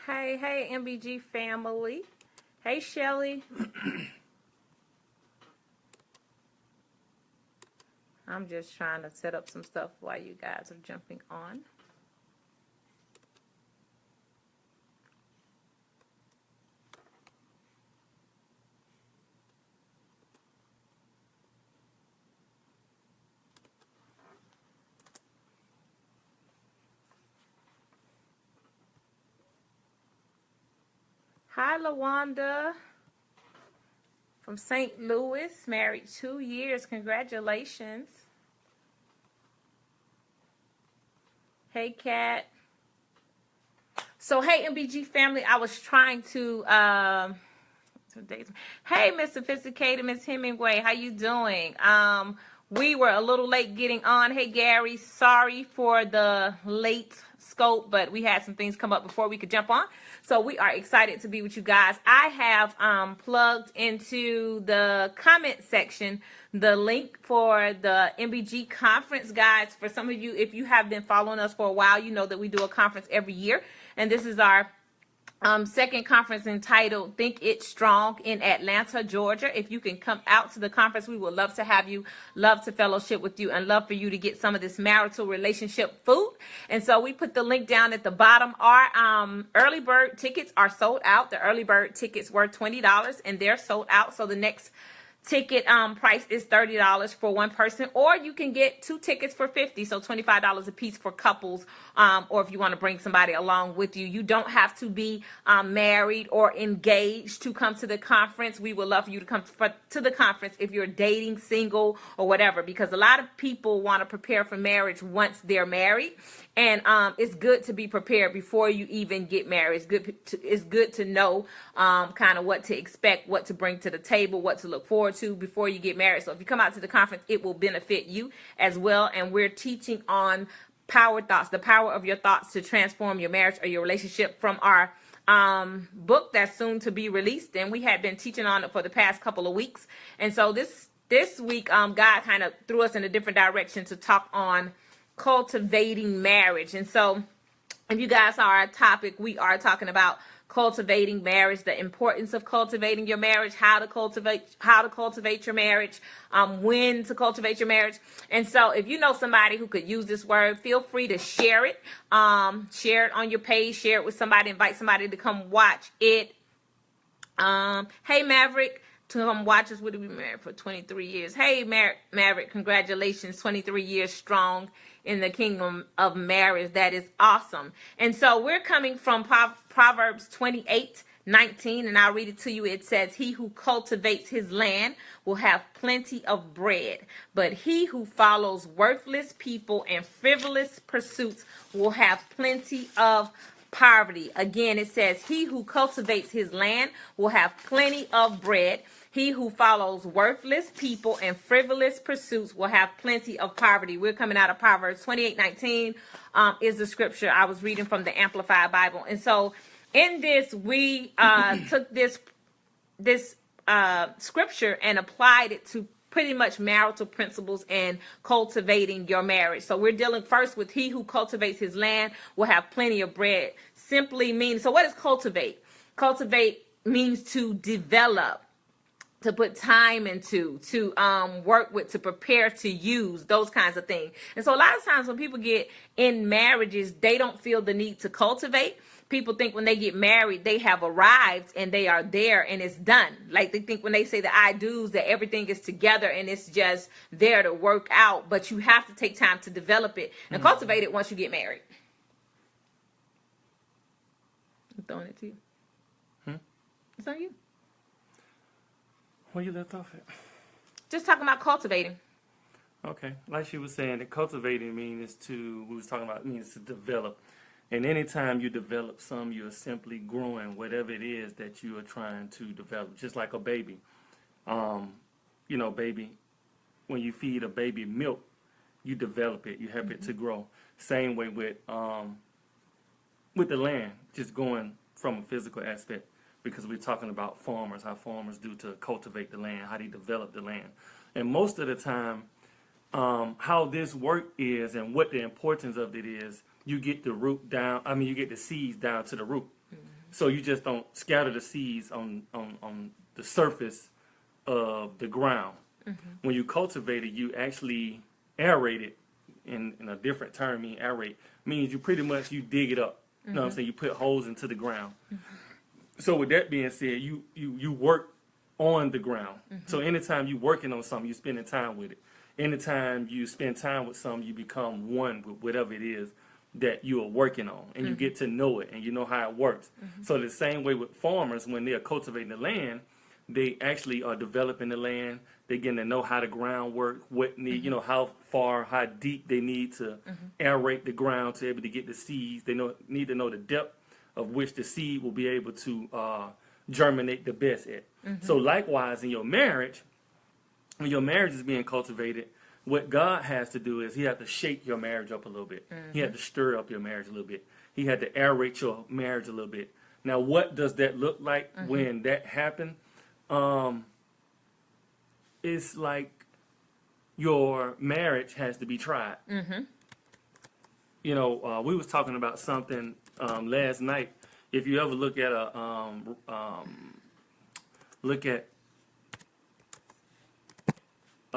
Hey, MBG family. Hey, Shelly. I'm just trying to set up some stuff while you guys are jumping on. Hi, LaWanda from St. Louis, married 2 years. Congratulations. Hey, Kat. So, hey, MBG family, I was trying to, hey, Miss Sophisticated, Miss Hemingway, how you doing? We were a little late getting on. Hey, Gary, sorry for the late scope, but we had some things come up before we could jump on. So we are excited to be with you guys. I have plugged into the comment section the link for the MBG conference, guys. For some of you, if you have been following us for a while, you know that we do a conference every year. And this is our second conference entitled Think It Strong in Atlanta, Georgia. If you can come out to the conference, we would love to have you, love to fellowship with you, and love for you to get some of this marital relationship food. And so we put the link down at the bottom. Our early bird tickets are sold out. The early bird tickets were $20 and they're sold out. So the next ticket price is $30 for one person, or you can get 2 tickets for $50, so $25 a piece for couples, or if you want to bring somebody along with you. You don't have to be married or engaged to come to the conference. We would love for you to come to the conference if you're dating, single, or whatever, because a lot of people want to prepare for marriage once they're married, and it's good to be prepared before you even get married. It's good to know kind of what to expect, what to bring to the table, what to look forward to before you get married. So if you come out to the conference, it will benefit you as well. And we're teaching on power thoughts, the power of your thoughts to transform your marriage or your relationship, from our book that's soon to be released. And we had been teaching on it for the past couple of weeks. And so this week, God kind of threw us in a different direction to talk on cultivating marriage. And so if you guys are our topic, we are talking about cultivating marriage, the importance of cultivating your marriage, how to cultivate your marriage, when to cultivate your marriage. And so if you know somebody who could use this word, feel free to share it. Share it on your page, share it with somebody, invite somebody to come watch it. Hey, Maverick, to come watch us. Would have been married for 23 years. Hey, Maverick, congratulations, 23 years strong in the kingdom of marriage. That is awesome. And so we're coming from Proverbs 28:19, and I'll read it to you. It says, "He who cultivates his land will have plenty of bread, but he who follows worthless people and frivolous pursuits will have plenty of poverty." Again, it says, "He who cultivates his land will have plenty of bread. He who follows worthless people and frivolous pursuits will have plenty of poverty." We're coming out of Proverbs 28:19 is the scripture I was reading from the Amplified Bible. And so in this, we took this scripture and applied it to pretty much marital principles and cultivating your marriage. So we're dealing first with he who cultivates his land will have plenty of bread. Simply means, so what is cultivate? Cultivate means to develop, to put time into, to work with, to prepare, to use, those kinds of things. And so a lot of times when people get in marriages, they don't feel the need to cultivate. People think when they get married, they have arrived and they are there and it's done. Like they think when they say the I do's that everything is together and it's just there to work out. But you have to take time to develop it and cultivate it once you get married. I'm throwing it to you. It's on you. Where you left off at? Just talking about cultivating. Okay, like she was saying, that cultivating means to develop. And anytime you develop some, you're simply growing whatever it is that you are trying to develop. Just like a baby. Baby, when you feed a baby milk, you develop it, you help it to grow. Same way with the land, just going from a physical aspect. Because we're talking about farmers, how farmers do to cultivate the land, how they develop the land. And most of the time, how this work is and what the importance of it is, you get the root down, you get the seeds down to the root. So you just don't scatter the seeds on the surface of the ground. When you cultivate it, you actually aerate it. In a different term, mean aerate means you pretty much you dig it up. You know what I'm saying? You put holes into the ground. So with that being said, you work on the ground. So anytime you working on something, you spending time with it. Anytime you spend time with something, you become one with whatever it is that you are working on, and you get to know it, and you know how it works. So the same way with farmers, when they are cultivating the land, they actually are developing the land. They're getting to know how the ground works, what need, you know, how far, how deep they need to aerate the ground to be able to get the seeds. They need to know the depth of which the seed will be able to germinate the best at. So likewise, in your marriage, when your marriage is being cultivated, what God has to do is he has to shake your marriage up a little bit. He had to stir up your marriage a little bit. He had to aerate your marriage a little bit. Now, what does that look like when that happens? It's like your marriage has to be tried. You know, we was talking about something last night. If you ever look at a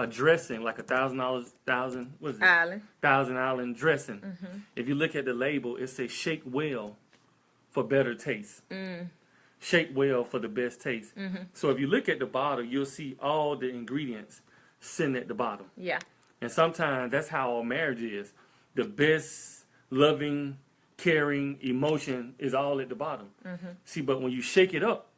dressing, like $1,000 dressing. If you look at the label, it says shake well for better taste. Shake well for the best taste. So if you look at the bottle, you'll see all the ingredients sitting at the bottom. Yeah. And sometimes that's how our marriage is. The best, loving, caring emotion is all at the bottom. See, but when you shake it up,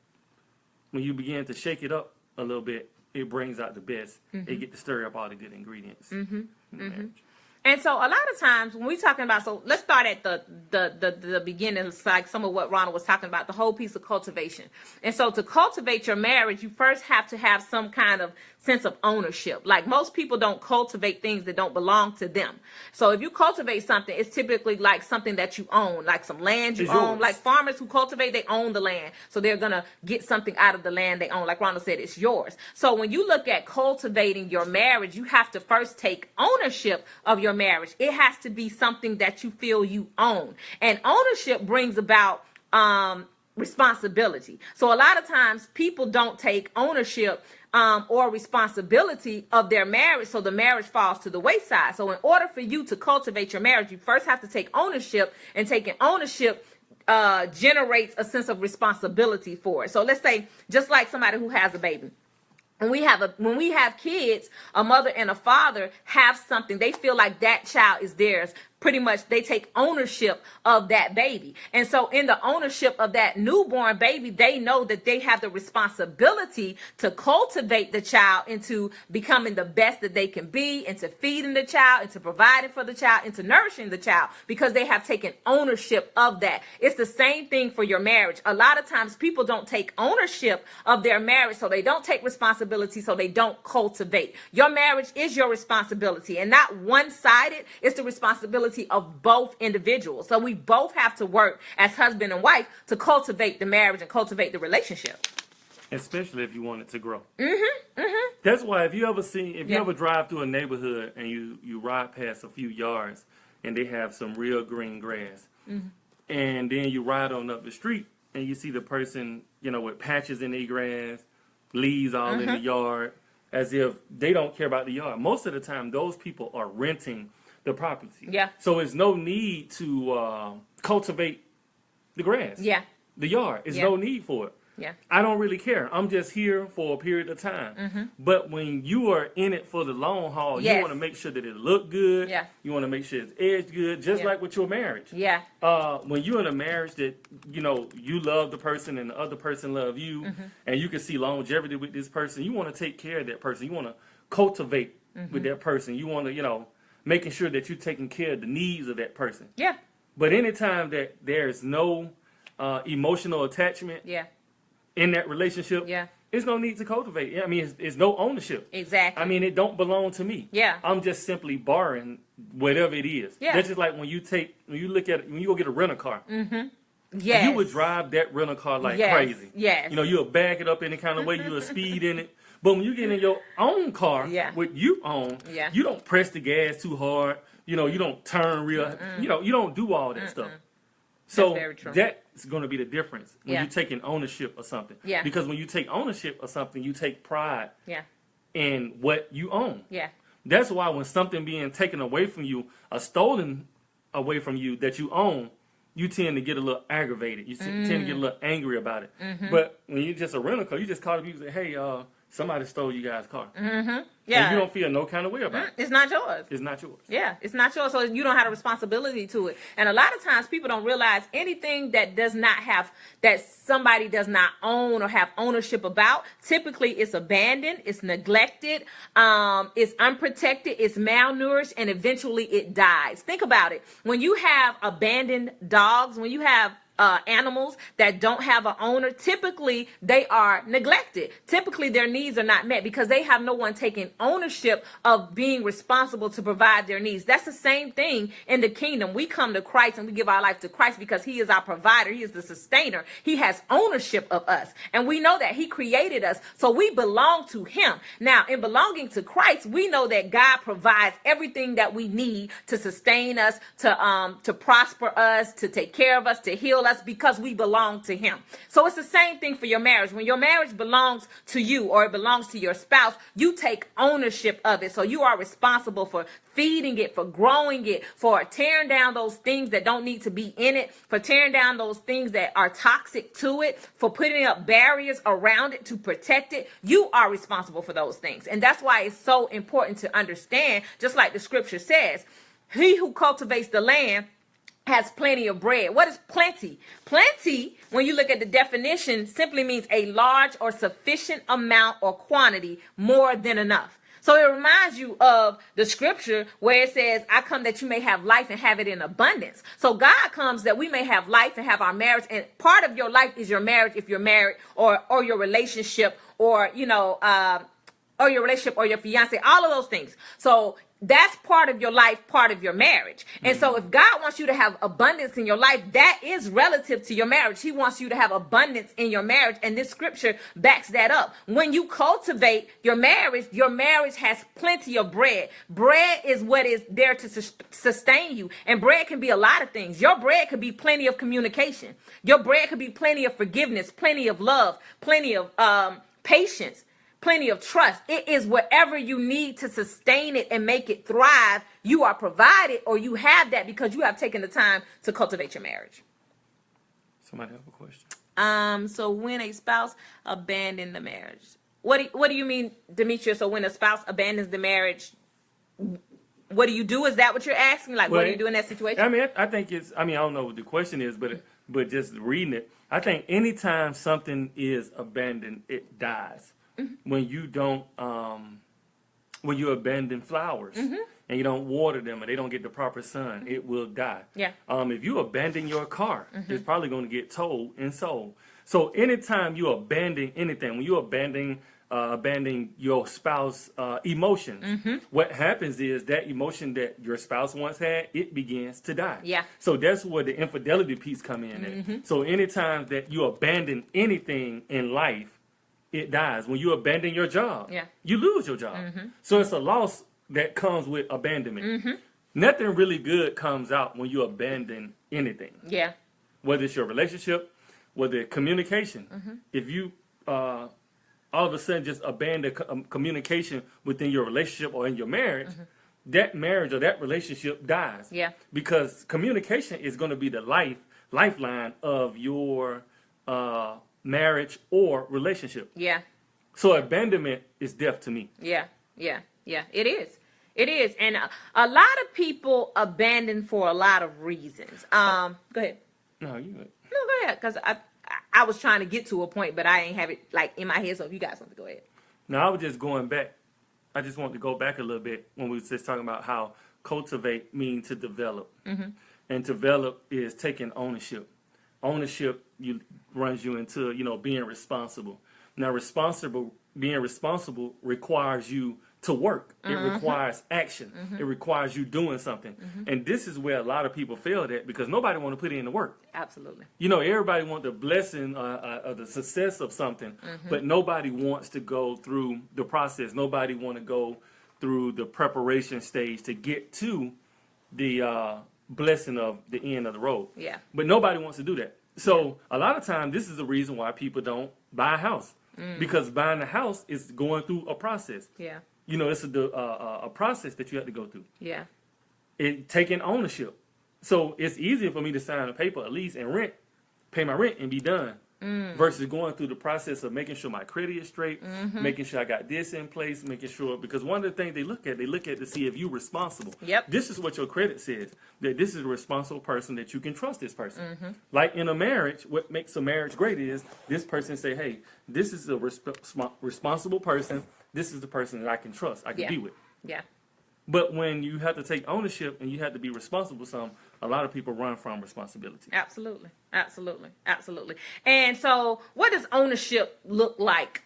when you begin to shake it up a little bit, it brings out the best. It get to stir up all the good ingredients in the marriage. And so a lot of times when we're talking about, so let's start at the beginning, it's like some of what Ronald was talking about, the whole piece of cultivation. And so to cultivate your marriage, you first have to have some kind of sense of ownership. Like most people don't cultivate things that don't belong to them. So if you cultivate something, it's typically like something that you own, like some land you own. Yours. Like farmers who cultivate, they own the land. So they're going to get something out of the land they own. Like Ronald said, it's yours. So when you look at cultivating your marriage, you have to first take ownership of your marriage. It has to be something that you feel you own. And ownership brings about responsibility. So a lot of times people don't take ownership or responsibility of their marriage, so the marriage falls to the wayside. So in order for you to cultivate your marriage, you first have to take ownership, and taking ownership generates a sense of responsibility for it. So let's say, just like somebody who has a baby. When we have kids, a mother and a father have something, they feel like that child is theirs. Pretty much they take ownership of that baby. And so in the ownership of that newborn baby, they know that they have the responsibility to cultivate the child into becoming the best that they can be, into feeding the child, into providing for the child, into nourishing the child, because they have taken ownership of that. It's the same thing for your marriage. A lot of times people don't take ownership of their marriage, so they don't take responsibility, so they don't cultivate. Your marriage is your responsibility, and not one-sided. It's the responsibility of both individuals. So we both have to work as husband and wife to cultivate the marriage and cultivate the relationship. Especially if you want it to grow. That's why if you ever drive through a neighborhood and you ride past a few yards and they have some real green grass, and then you ride on up the street and you see the person, you know, with patches in their grass, leaves all in the yard, as if they don't care about the yard. Most of the time, those people are renting the property. Yeah. So it's no need to cultivate the grass. Yeah. The yard. It's no need for it. Yeah. I don't really care. I'm just here for a period of time. But when you are in it for the long haul, you want to make sure that it look good. Yeah. You want to make sure it's edged good, just like with your marriage. Yeah. When you're in a marriage that, you know, you love the person and the other person love you, and you can see longevity with this person, you want to take care of that person. You want to cultivate with that person. You want to, you know, making sure that you're taking care of the needs of that person. Yeah. But anytime that there's no emotional attachment in that relationship, there's no need to cultivate. I mean, it's no ownership. Exactly. I mean, it don't belong to me. Yeah. I'm just simply borrowing whatever it is. Yeah. That's just like when you go get a rental car. Yes. You would drive that rental car like crazy. Yes. You know, you'll back it up any kind of way, you'll speed in it. But when you get in your own car, what you own, you don't press the gas too hard. You know, you don't turn real. You know, you don't do all that stuff. So very true. that's going to be the difference when Yeah. you're taking ownership of something. Yeah. Because when you take ownership of something, you take pride Yeah. in what you own. Yeah. That's why when something being taken away from you, or stolen away from you that you own, you tend to get a little aggravated. You tend to get a little angry about it. But when you're just a rental car, you just call the people and say, hey, somebody stole you guys' car. Yeah. And you don't feel no kind of way about it. It's not yours. It's not yours. Yeah, it's not yours, so you don't have a responsibility to it. And a lot of times people don't realize anything that does not have, that somebody does not own or have ownership about, typically it's abandoned, it's neglected, it's unprotected, it's malnourished, and eventually it dies. Think about it. When you have abandoned dogs, when you have animals that don't have an owner, typically they are neglected. Typically their needs are not met because they have no one taking ownership of being responsible to provide their needs. That's the same thing in the kingdom. We come to Christ and we give our life to Christ because he is our provider. He is the sustainer. He has ownership of us. And we know that he created us. So we belong to him. Now, in belonging to Christ, we know that God provides everything that we need to sustain us, to prosper us, to take care of us, to heal us, because we belong to him. So it's the same thing for your marriage. When your marriage belongs to you or it belongs to your spouse, you take ownership of it. So you are responsible for feeding it, for growing it, for tearing down those things that don't need to be in it, for tearing down those things that are toxic to it, for putting up barriers around it to protect it. You are responsible for those things. And that's why it's so important to understand, just like the scripture says, he who cultivates the land has plenty of bread. What is plenty? Plenty, when you look at the definition, simply means a large or sufficient amount or quantity, more than enough. So it reminds you of the scripture where it says, I come that you may have life and have it in abundance. So God comes that we may have life and have our marriage. And part of your life is your marriage, if you're married, or your relationship, or, or your relationship, or your fiance, all of those things. So that's part of your life, part of your marriage. And so if God wants you to have abundance in your life, that is relative to your marriage. He wants you to have abundance in your marriage. And this scripture backs that up. When you cultivate your marriage has plenty of bread. Bread is what is there to sustain you. And bread can be a lot of things. Your bread could be plenty of communication. Your bread could be plenty of forgiveness, plenty of love, plenty of patience, plenty of trust. It is whatever you need to sustain it and make it thrive. You are provided, or you have that because you have taken the time to cultivate your marriage. Somebody have a question? So when a spouse abandons the marriage, what do you mean, Demetria? So when a spouse abandons the marriage, what do you do? Is that what you're asking? Like, what do you do in that situation? I mean, I think it's, I don't know what the question is, but just reading it, I think anytime something is abandoned, it dies. When you don't, when you abandon flowers and you don't water them and they don't get the proper sun, it will die. Yeah. If you abandon your car, it's probably going to get towed and sold. So anytime you abandon anything, when you abandon your spouse emotions, what happens is that emotion that your spouse once had, it begins to die. Yeah. So that's where the infidelity piece come in at. So anytime that you abandon anything in life, it dies. When you abandon your job, you lose your job. So it's a loss that comes with abandonment. Nothing really good comes out when you abandon anything. Yeah. Whether it's your relationship, whether it's communication. If you all of a sudden just abandon communication within your relationship or in your marriage, that marriage or that relationship dies. Yeah. Because communication is going to be the lifeline of your marriage or relationship. Yeah. So abandonment is death to me. Yeah. It is. And a lot of people abandon for a lot of reasons. Go ahead. No, you good. No, go ahead. Because I was trying to get to a point, but I ain't have it like in my head. So if you got something, go ahead. No, I was just going back. I just want to go back a little bit when we were just talking about how cultivate means to develop. And develop is taking ownership. Ownership runs you into, being responsible. Now, being responsible requires you to work. It requires action. It requires you doing something. And this is where a lot of people fail at because nobody want to put in the work. Absolutely. Everybody want the blessing or the success of something, but nobody wants to go through the process. Nobody want to go through the preparation stage to get to the blessing of the end of the road. Yeah. But nobody wants to do that. So a lot of times, this is the reason why people don't buy a house, because buying a house is going through a process. Yeah. You know, it's a process that you have to go through. Yeah. Taking ownership. So it's easier for me to sign a paper, a lease, and pay my rent, and be done. Versus going through the process of making sure my credit is straight, making sure I got this in place, making sure, because one of the things they look at to see if you're responsible. Yep. This is what your credit says, that this is a responsible person, that you can trust this person. Like in a marriage, what makes a marriage great is this person say, hey, this is a responsible person. This is the person that I can trust, I can be with. Yeah. But when you have to take ownership and you have to be responsible for something, a lot of people run from responsibility. Absolutely. Absolutely. Absolutely. And so what does ownership look like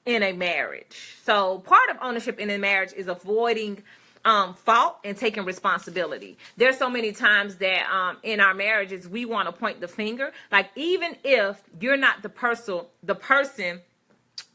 in a marriage? So part of ownership in a marriage is avoiding fault and taking responsibility. There's so many times that in our marriages, we want to point the finger. Like, even if you're not the person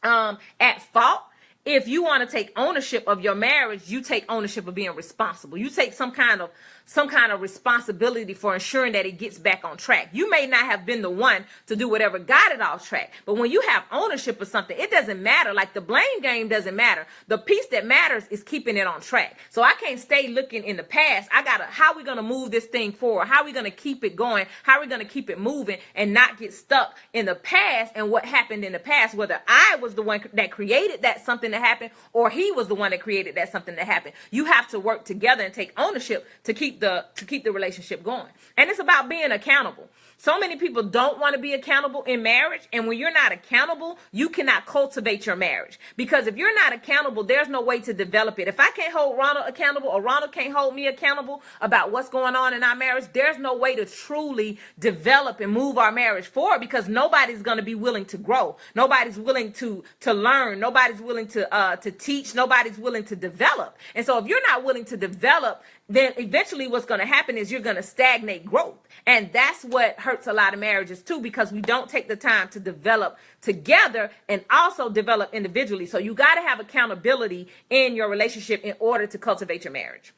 at fault, if you want to take ownership of your marriage, you take ownership of being responsible. You take some kind of responsibility for ensuring that it gets back on track. You may not have been the one to do whatever got it off track, but when you have ownership of something, it doesn't matter. Like, the blame game doesn't matter. The piece that matters is keeping it on track. So I can't stay looking in the past. How are we going to move this thing forward? How are we going to keep it going? How are we going to keep it moving and not get stuck in the past and what happened in the past, whether I was the one that created that something to happen or he was the one that created that something to happen. You have to work together and take ownership to keep the relationship going. And it's about being accountable. So many people don't want to be accountable in marriage. And when you're not accountable, you cannot cultivate your marriage. Because if you're not accountable, there's no way to develop it. If I can't hold Ronald accountable, or Ronald can't hold me accountable about what's going on in our marriage, there's no way to truly develop and move our marriage forward, because nobody's going to be willing to grow. Nobody's willing to learn. Nobody's willing to teach. Nobody's willing to develop. And so if you're not willing to develop, then eventually what's going to happen is you're going to stagnate growth. And that's what hurts a lot of marriages too, because we don't take the time to develop together and also develop individually. So you got to have accountability in your relationship in order to cultivate your marriage.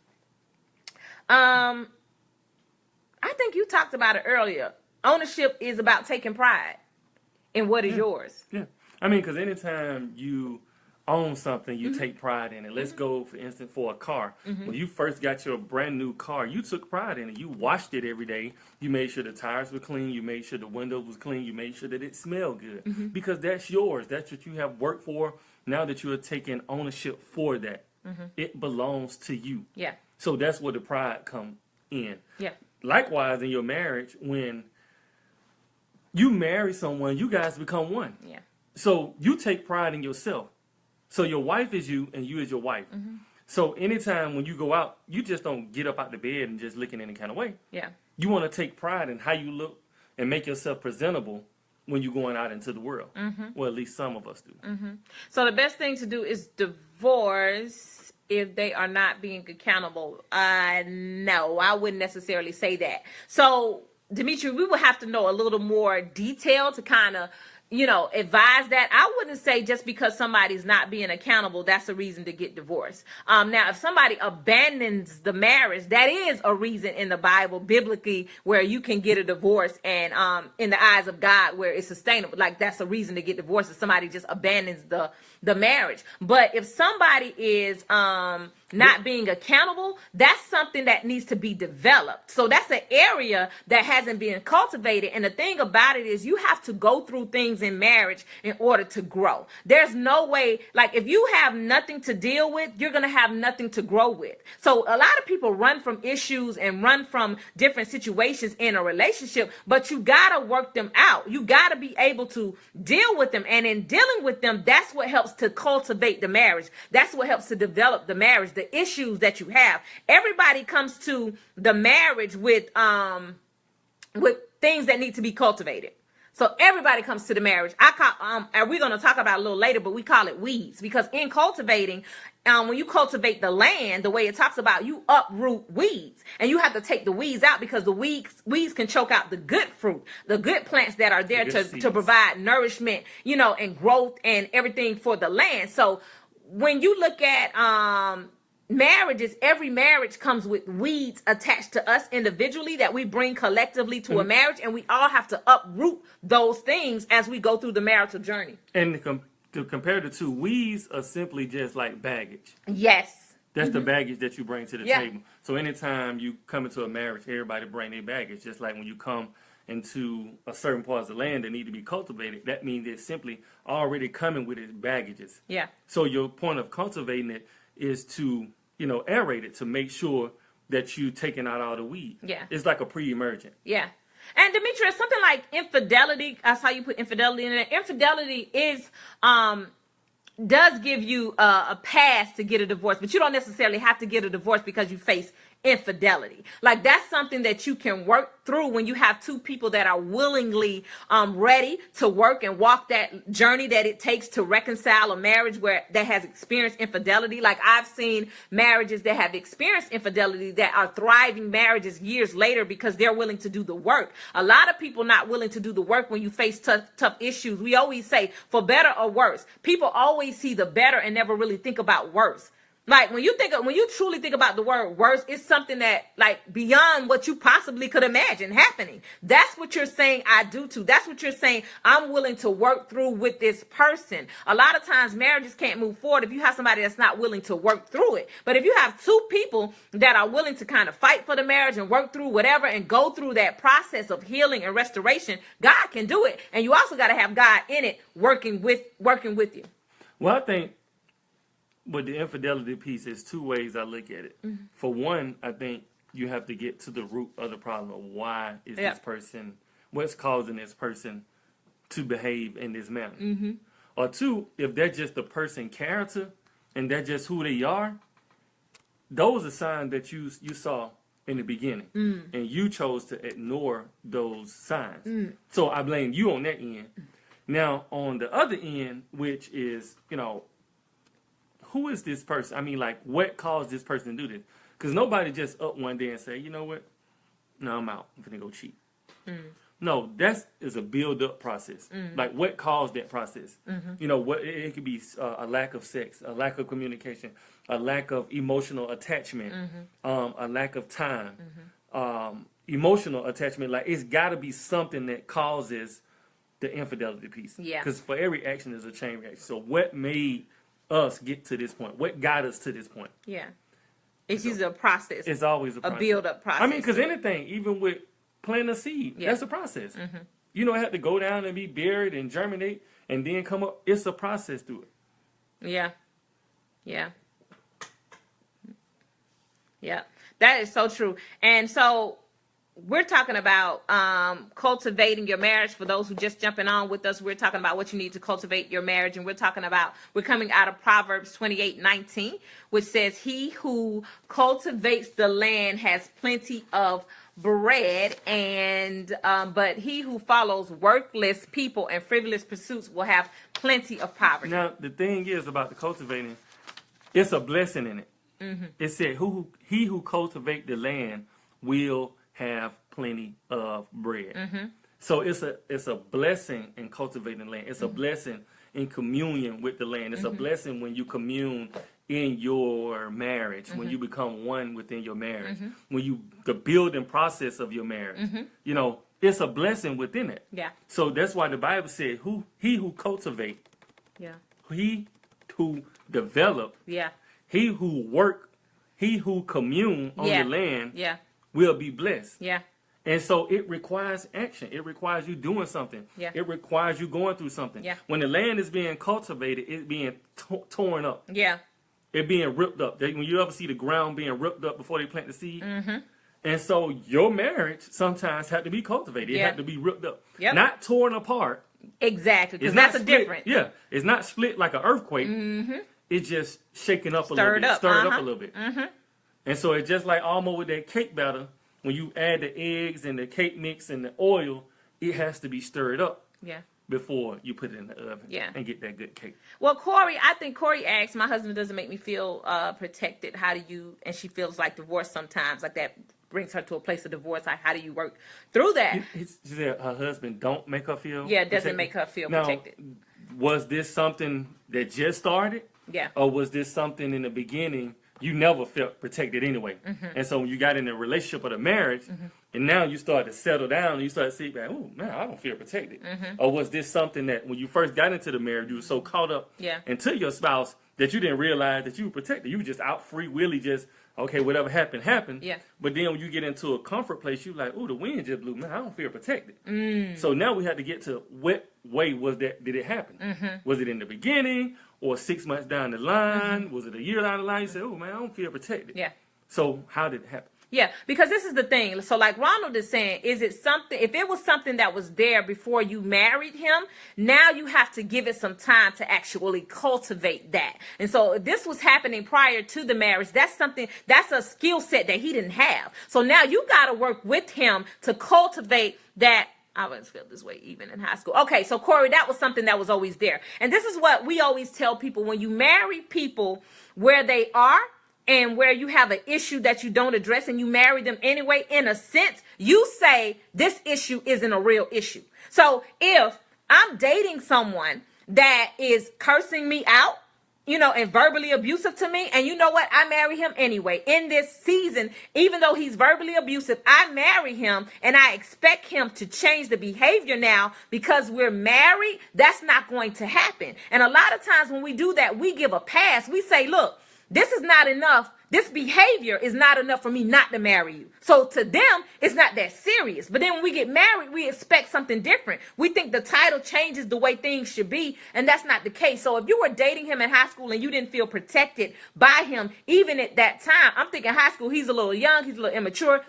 I think you talked about it earlier. Ownership is about taking pride in what is yours. Yeah. I mean, because anytime you own something, you take pride in it. Let's go, for instance, for a car. When you first got your brand new car, you took pride in it. You washed it every day. You made sure the tires were clean. You made sure the windows was clean. You made sure that it smelled good, because that's yours. That's what you have worked for. Now that you are taking ownership for that, it belongs to you. Yeah. So that's where the pride comes in. Yeah. Likewise, in your marriage, when you marry someone, you guys become one. Yeah. So you take pride in yourself. So your wife is you, and you is your wife. So anytime when you go out, you just don't get up out the bed and just look in any kind of way. Yeah. You want to take pride in how you look and make yourself presentable when you're going out into the world. Well, at least some of us do. So the best thing to do is divorce if they are not being accountable. No, I wouldn't necessarily say that. So, Dimitri, we would have to know a little more detail to kind of, advise that. I wouldn't say just because somebody's not being accountable, that's a reason to get divorced. Now, if somebody abandons the marriage, that is a reason in the Bible, biblically, where you can get a divorce, and in the eyes of God, where it's sustainable. Like, that's a reason to get divorced if somebody just abandons the marriage. But if somebody is not being accountable, that's something that needs to be developed. So that's an area that hasn't been cultivated. And the thing about it is, you have to go through things in marriage in order to grow. There's no way, like, if you have nothing to deal with, you're going to have nothing to grow with. So a lot of people run from issues and run from different situations in a relationship, but you got to work them out. You got to be able to deal with them. And in dealing with them, that's what helps to cultivate the marriage. That's what helps to develop the marriage, the issues that you have. Everybody comes to the marriage with things that need to be cultivated. So everybody comes to the marriage. And we're going to talk about it a little later, but we call it weeds, because in cultivating, when you cultivate the land, the way it talks about, you uproot weeds, and you have to take the weeds out, because the weeds can choke out the good fruit, the good plants that are there to provide nourishment, and growth and everything for the land. So when you look at every marriage comes with weeds attached to us individually that we bring collectively to a marriage, and we all have to uproot those things as we go through the marital journey. And to compare the two, weeds are simply just like baggage. Yes. That's the baggage that you bring to the table. So anytime you come into a marriage, everybody bring their baggage. Just like when you come into a certain parts of land that need to be cultivated, that means it's simply already coming with its baggages. Yeah. So your point of cultivating it is to, aerate it, to make sure that you taking out all the weed. Yeah. It's like a pre-emergent. Yeah. And Demetrius, something like infidelity, that's how you put infidelity in there. Infidelity is does give you a pass to get a divorce, but you don't necessarily have to get a divorce because you face infidelity. Like, that's something that you can work through when you have two people that are willingly ready to work and walk that journey that it takes to reconcile a marriage that has experienced infidelity. Like, I've seen marriages that have experienced infidelity that are thriving marriages years later because they're willing to do the work. A lot of people not willing to do the work when you face tough issues. We always say, for better or worse. People always see the better and never really think about worse. Like, when you truly think about the word worse, it's something that, like, beyond what you possibly could imagine happening. That's what you're saying I do to. That's what you're saying I'm willing to work through with this person. A lot of times marriages can't move forward if you have somebody that's not willing to work through it. But if you have two people that are willing to kind of fight for the marriage and work through whatever and go through that process of healing and restoration, God can do it. And you also got to have God in it working with you. Well, I think with the infidelity piece, there's two ways I look at it. Mm-hmm. For one, I think you have to get to the root of the problem of why is this person, what's causing this person to behave in this manner. Mm-hmm. Or two, if they're just the person character and they're just who they are, those are signs that you saw in the beginning. Mm. And you chose to ignore those signs. Mm. So I blame you on that end. Now, on the other end, which is, who is this person? I mean, like, what caused this person to do this? Because nobody just up one day and say, you know what? No, I'm out. I'm going to go cheat. Mm. No, that is a build-up process. Mm. Like, what caused that process? Mm-hmm. What it could be a lack of sex, a lack of communication, a lack of emotional attachment, a lack of time, emotional attachment. Like, it's got to be something that causes the infidelity piece. Yeah. Because for every action is a chain reaction. So what made us get to this point? What got us to this point? Yeah. It's usually a process. It's always a process. A build-up process. I mean, because anything, even with planting a seed, that's a process. Mm-hmm. You don't have to go down and be buried and germinate and then come up. It's a process through it. Yeah. Yeah. Yeah. That is so true. And so we're talking about cultivating your marriage. For those who just jumping on with us, we're talking about what you need to cultivate your marriage. And we're coming out of Proverbs 28:19, which says, he who cultivates the land has plenty of bread, and but he who follows worthless people and frivolous pursuits will have plenty of poverty. Now, the thing is about the cultivating, it's a blessing in it. Mm-hmm. It said, he who cultivate the land will have plenty of bread. Mm-hmm. So it's a blessing in cultivating land. It's a blessing in communion with the land. It's a blessing when you commune in your marriage, when you become one within your marriage, when the building process of your marriage. It's a blessing within it. Yeah. So that's why the Bible said, he who cultivate, he who develop, he who work, he who commune on the land, will be blessed. Yeah. And so it requires action. It requires you doing something. Yeah. It requires you going through something. Yeah. When the land is being cultivated, it's being torn up. Yeah. It being ripped up. When you ever see the ground being ripped up before they plant the seed? Mm-hmm. And so your marriage sometimes had to be cultivated. It had to be ripped up. Yep. Not torn apart. Exactly. Because that's a difference. Yeah. It's not split like an earthquake. Mm-hmm. It's just shaken up a little bit. Stirred up a little bit. Mm-hmm. And so it's just like almost with that cake batter, when you add the eggs and the cake mix and the oil, it has to be stirred up before you put it in the oven and get that good cake. Well, Corey asked, my husband doesn't make me feel protected. How do you, and she feels like divorce sometimes, like that brings her to a place of divorce. Like, how do you work through that? She said her husband don't make her feel it doesn't make her feel protected. Was this something that just started? Yeah. Or was this something in the beginning you never felt protected anyway. And so when you got in a relationship or a marriage, and now you start to settle down, and you start to see, oh man, I don't feel protected. Or was this something that when you first got into the marriage, you were so caught up into your spouse that you didn't realize that you were protected? You were just out free willy, just okay, whatever happened, happened. Yeah. But then when you get into a comfort place, you like, oh, the wind just blew. Man, I don't feel protected. So now we had to get to what way was that? Did it happen? Was it in the beginning or 6 months down the line? Was it a year down the line? You say, oh man, I don't feel protected. Yeah. So how did it happen? Yeah, because this is the thing. So like Ronald is saying, is it something, if it was something that was there before you married him, now you have to give it some time to actually cultivate that. And so if this was happening prior to the marriage, that's something, that's a skill set that he didn't have. So now you got to work with him to cultivate that. I always felt this way even in high school. Okay, so Corey, that was something that was always there. And this is what we always tell people: when you marry people where they are, and where you have an issue that you don't address and you marry them anyway, in a sense, you say this issue isn't a real issue. So if I'm dating someone that is cursing me out, and verbally abusive to me, and you know what? I marry him anyway. In this season, even though he's verbally abusive, I marry him and I expect him to change the behavior now because we're married. That's not going to happen. And a lot of times when we do that, we give a pass. We say, look, this is not enough. This behavior is not enough for me not to marry you. So to them, it's not that serious. But then when we get married, we expect something different. We think the title changes the way things should be, and that's not the case. So if you were dating him in high school and you didn't feel protected by him, even at that time, I'm thinking high school, he's a little young, he's a little immature.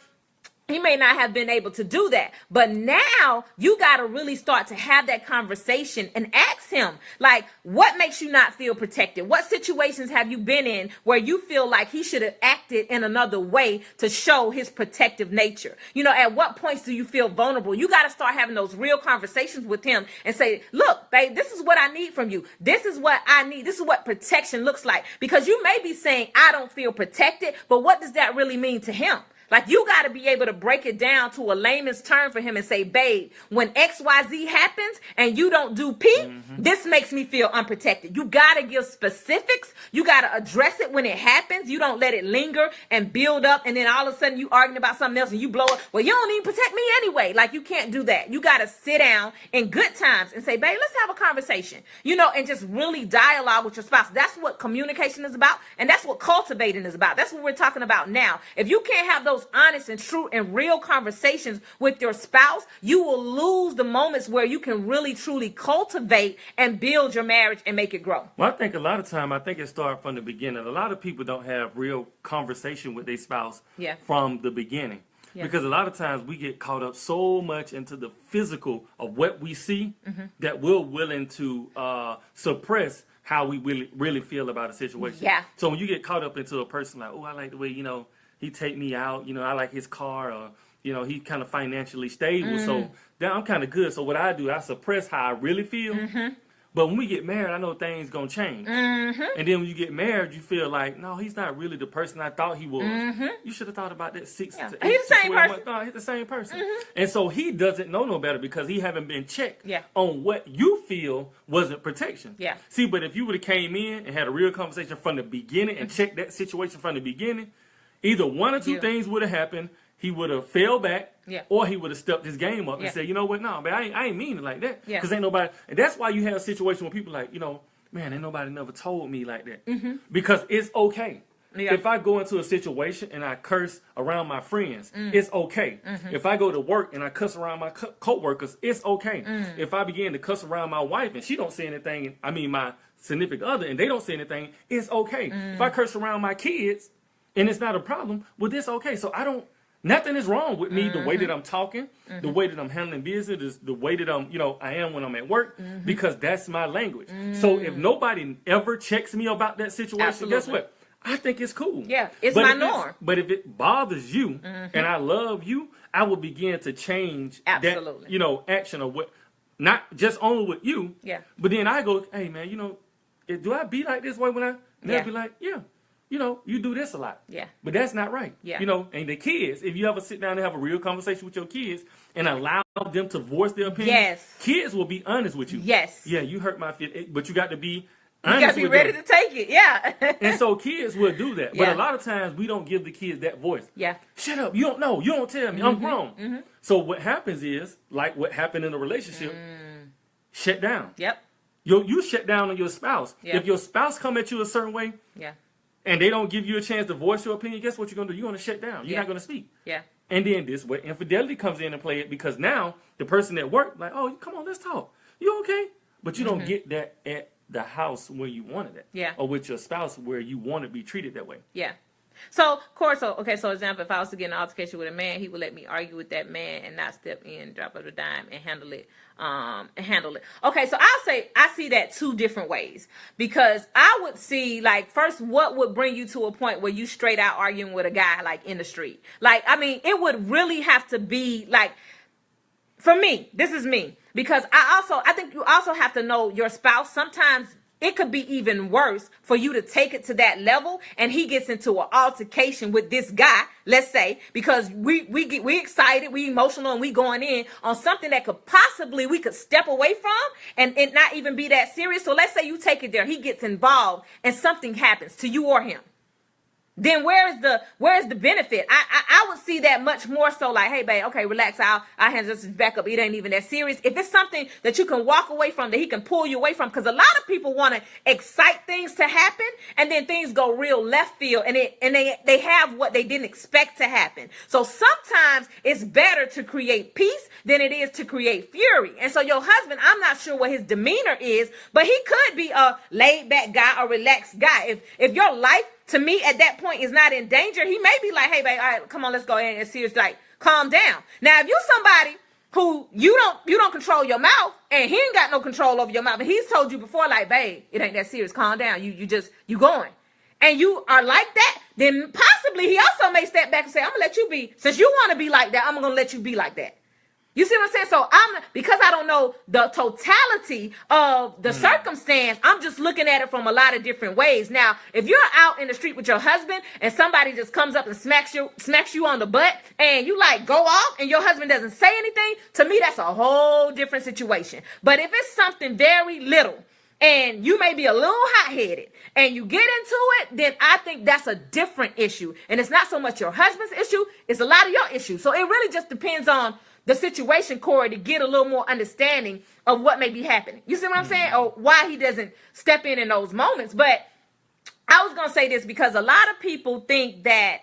He may not have been able to do that. But now you got to really start to have that conversation and ask him, like, what makes you not feel protected? What situations have you been in where you feel like he should have acted in another way to show his protective nature? At what points do you feel vulnerable? You got to start having those real conversations with him and say, look, babe, this is what I need from you. This is what I need. This is what protection looks like. Because you may be saying, I don't feel protected, but what does that really mean to him? Like, you got to be able to break it down to a layman's term for him and say, babe, when XYZ happens and you don't do P, this makes me feel unprotected. You got to give specifics. You got to address it when it happens. You don't let it linger and build up. And then all of a sudden you arguing about something else and you blow up. Well, you don't even protect me anyway. Like, you can't do that. You got to sit down in good times and say, babe, let's have a conversation, and just really dialogue with your spouse. That's what communication is about. And that's what cultivating is about. That's what we're talking about now. If you can't have those honest and true and real conversations with your spouse, you will lose the moments where you can really truly cultivate and build your marriage and make it grow. Well, I think a lot of time, it starts from the beginning. A lot of people don't have real conversation with their spouse from the beginning. Because a lot of times we get caught up so much into the physical of what we see that we're willing to suppress how we really feel about a situation. Yeah. So when you get caught up into a person like, oh, I like the way, he take me out, I like his car, or, he kind of financially stable. So then I'm kind of good. So what I do, I suppress how I really feel. But when we get married, I know things going to change. And then when you get married, you feel like, no, he's not really the person I thought he was. You should have thought about that 6 to 8 He's the same person. No, he's the same person. And so he doesn't know no better because he haven't been checked on what you feel wasn't protection. See, but if you would have came in and had a real conversation from the beginning and checked that situation from the beginning, either one or two things would have happened. He would have fell back, or he would have stepped his game up and said, you know what, no, man, I ain't mean it like that. Because ain't nobody, and that's why you have a situation where people like, man, ain't nobody never told me like that. Because it's okay. If I go into a situation and I curse around my friends, it's okay. If I go to work and I cuss around my co-workers, it's okay. If I begin to cuss around my wife and she don't say anything, my significant other, and they don't say anything, it's okay. If I curse around my kids, and it's not a problem, well, this okay. So nothing is wrong with me, the way that I'm talking, the way that I'm handling business, the way that I am when I'm at work, because that's my language. So if nobody ever checks me about that situation, guess what? I think it's cool. Yeah, it's my norm. But if it bothers you and I love you, I will begin to change that, action or what, not just only with you, but then I go, hey, man, do I be like this way when I, they'll be like, you do this a lot. But that's not right. And the kids, if you ever sit down and have a real conversation with your kids and allow them to voice their opinion, kids will be honest with you. Yeah, you hurt my feelings, but you got to be You got to be ready to take it. Yeah. And so kids will do that. But Yeah. a lot of times we don't give the kids that voice. Yeah. Shut up. You don't know. You don't tell me. I'm grown. So what happens is, like what happened in a relationship, shut down. Yep. You shut down on your spouse. Yeah. If your spouse come at you a certain way Yeah. and they don't give you a chance to voice your opinion, guess what you're going to do? You're going to shut down. You're Yeah. not going to speak. Yeah. And then this where infidelity comes in and play it, because now the person at work, like, oh, come on, let's talk. You okay? But you don't get that at the house where you wanted it. Yeah. Or with your spouse where you want to be treated that way. Yeah. So, of course, so example, if I was to get in an altercation with a man, he would let me argue with that man and not step in, drop of a dime, and handle it. Okay, so I'll say I see that two different ways, because I would see, like, first, what would bring you to a point where you straight out arguing with a guy, like, in the street? Like, I mean, it would really have to be, like, for me, this is me, because I think you also have to know your spouse. Sometimes it could be even worse for you to take it to that level and he gets into an altercation with this guy, let's say, because we excited, we emotional, and we going in on something that we could step away from and it not even be that serious. So let's say you take it there, he gets involved and something happens to you or him. Then where's the benefit? I would see that much more so like, hey, babe, okay, relax. I'll handle this back up. It ain't even that serious. If it's something that you can walk away from, that he can pull you away from, because a lot of people want to excite things to happen, and then things go real left field, and they have what they didn't expect to happen. So sometimes it's better to create peace than it is to create fury. And so your husband, I'm not sure what his demeanor is, but he could be a laid back guy, a relaxed guy. If your life, to me, at that point, is not in danger, he may be like, hey, babe, all right, come on, let's go ahead and see, like, calm down. Now, if you're somebody who you don't control your mouth, and he ain't got no control over your mouth, and he's told you before, like, babe, it ain't that serious, calm down, you going, and you are like that, then possibly he also may step back and say, I'm gonna let you be, since you want to be like that, I'm gonna let you be like that. You see what I'm saying? So because I don't know the totality of the circumstance, I'm just looking at it from a lot of different ways. Now, if you're out in the street with your husband and somebody just comes up and smacks you on the butt, and you like go off and your husband doesn't say anything, to me, that's a whole different situation. But if it's something very little, and you may be a little hot-headed, and you get into it, then I think that's a different issue. And it's not so much your husband's issue, it's a lot of your issue. So it really just depends on the situation, Corey, to get a little more understanding of what may be happening. You see what I'm saying? Or why he doesn't step in those moments. But I was going to say this because a lot of people think that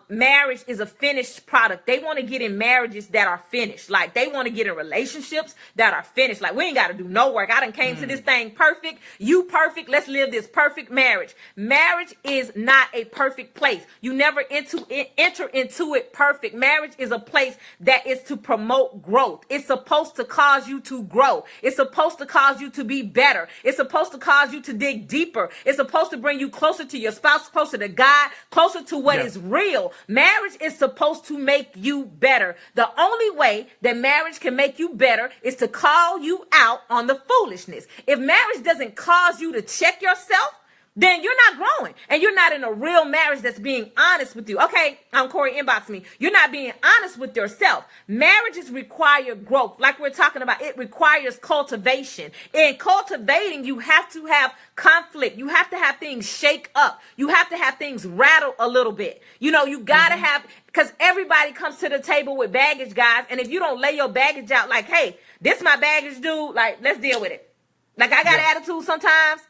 marriage is a finished product. They want to get in marriages that are finished. Like, they want to get in relationships that are finished. Like, we ain't got to do no work. I done came to this thing perfect. You perfect. Let's live this perfect marriage. Marriage is not a perfect place. You never enter into it perfect. Marriage is a place that is to promote growth. It's supposed to cause you to grow. It's supposed to cause you to be better. It's supposed to cause you to dig deeper. It's supposed to bring you closer to your spouse, closer to God, closer to what is real. Marriage is supposed to make you better. The only way that marriage can make you better is to call you out on the foolishness. If marriage doesn't cause you to check yourself, then you're not growing, and you're not in a real marriage that's being honest with you. Okay, Corey, inbox me. You're not being honest with yourself. Marriages require growth. Like we're talking about, it requires cultivation. In cultivating, you have to have conflict. You have to have things shake up. You have to have things rattle a little bit. You know, you got to have, because everybody comes to the table with baggage, guys, and if you don't lay your baggage out like, hey, this my baggage, dude, like, let's deal with it. Like, I got attitude sometimes.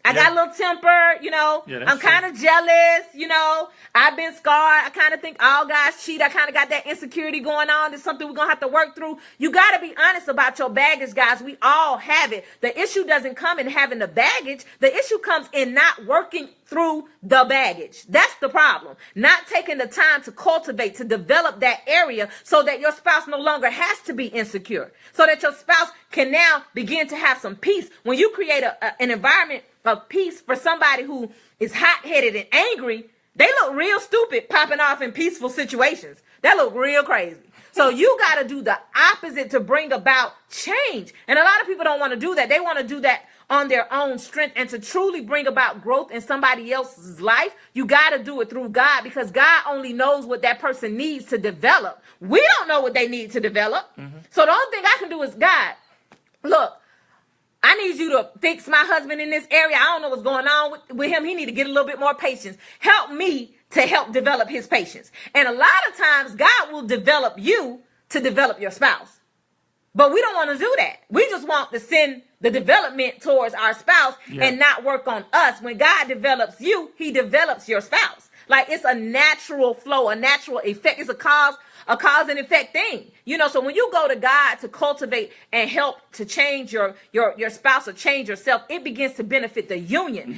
I got a little temper, you know, I'm kind of jealous, you know, I've been scarred. I kind of think all guys cheat. I kind of got that insecurity going on. It's something we're going to have to work through. You got to be honest about your baggage, guys. We all have it. The issue doesn't come in having the baggage. The issue comes in not working through the baggage. That's the problem. Not taking the time to cultivate, to develop that area so that your spouse no longer has to be insecure, so that your spouse can now begin to have some peace. When you create an environment of peace for somebody who is hot-headed and angry, they look real stupid popping off in peaceful situations. That look real crazy. So you got to do the opposite to bring about change. And a lot of people don't want to do that. They want to do that on their own strength. And to truly bring about growth in somebody else's life, you got to do it through God, because God only knows what that person needs to develop. We don't know what they need to develop. So the only thing I can do is, God, look, I need you to fix my husband in this area. I don't know what's going on with him. He need to get a little bit more patience. Help me to help develop his patience. And a lot of times God will develop you to develop your spouse. But we don't want to do that. We just want to send the development towards our spouse and not work on us. When God develops you, he develops your spouse. Like, it's a natural flow, a natural effect. It's a cause and effect thing. You know, so when you go to God to cultivate and help to change your spouse or change yourself, it begins to benefit the union.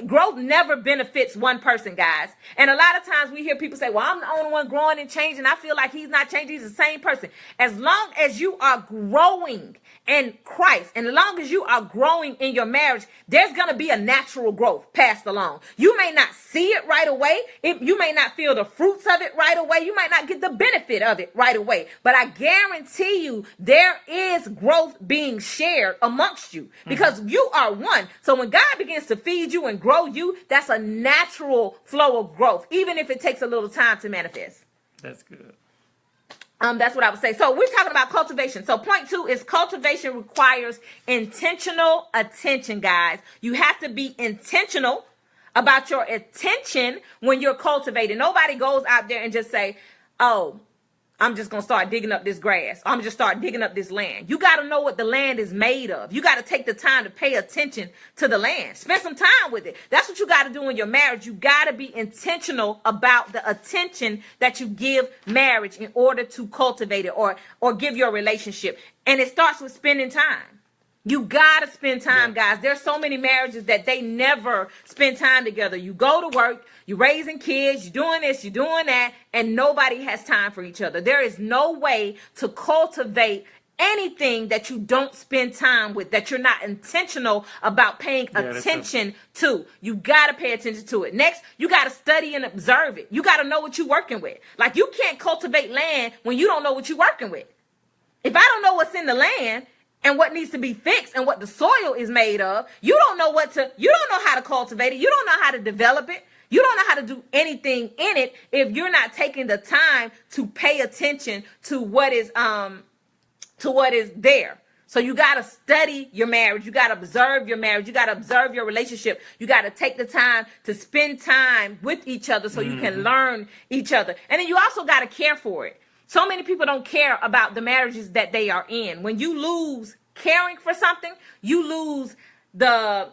Growth never benefits one person, guys. And a lot of times we hear people say, well, I'm the only one growing and changing. I feel like he's not changing. He's the same person. As long as you are growing in Christ, and as long as you are growing in your marriage, there's going to be a natural growth passed along. You may not see it right away. You may not feel the fruits of it right away. You might not get the benefit of it right away. But I guarantee you there is growth being shared amongst you because you are one. So when God begins to feed you and grow you, that's a natural flow of growth, even if it takes a little time to manifest. That's good. That's what I would say. So we're talking about cultivation. So point 2 is cultivation requires intentional attention, guys. You have to be intentional about your attention when you're cultivating. Nobody goes out there and just say, oh, I'm just going to start digging up this grass. I'm just start digging up this land. You got to know what the land is made of. You got to take the time to pay attention to the land. Spend some time with it. That's what you got to do in your marriage. You got to be intentional about the attention that you give marriage in order to cultivate it or give your relationship. And it starts with spending time. You got to spend time, guys. There's so many marriages that they never spend time together. You go to work, you're raising kids, you're doing this, you're doing that, and nobody has time for each other. There is no way to cultivate anything that you don't spend time with, that you're not intentional about paying attention to. You got to pay attention to it. Next, you got to study and observe it. You got to know what you're working with. Like, you can't cultivate land when you don't know what you're working with. If I don't know what's in the land and what needs to be fixed and what the soil is made of, you don't know how to cultivate it. You don't know how to develop it. You don't know how to do anything in it if you're not taking the time to pay attention to what is there. So you got to study your marriage. You got to observe your marriage. You got to observe your relationship. You got to take the time to spend time with each other so you can learn each other. And then you also got to care for it. So many people don't care about the marriages that they are in. When you lose caring for something, you lose the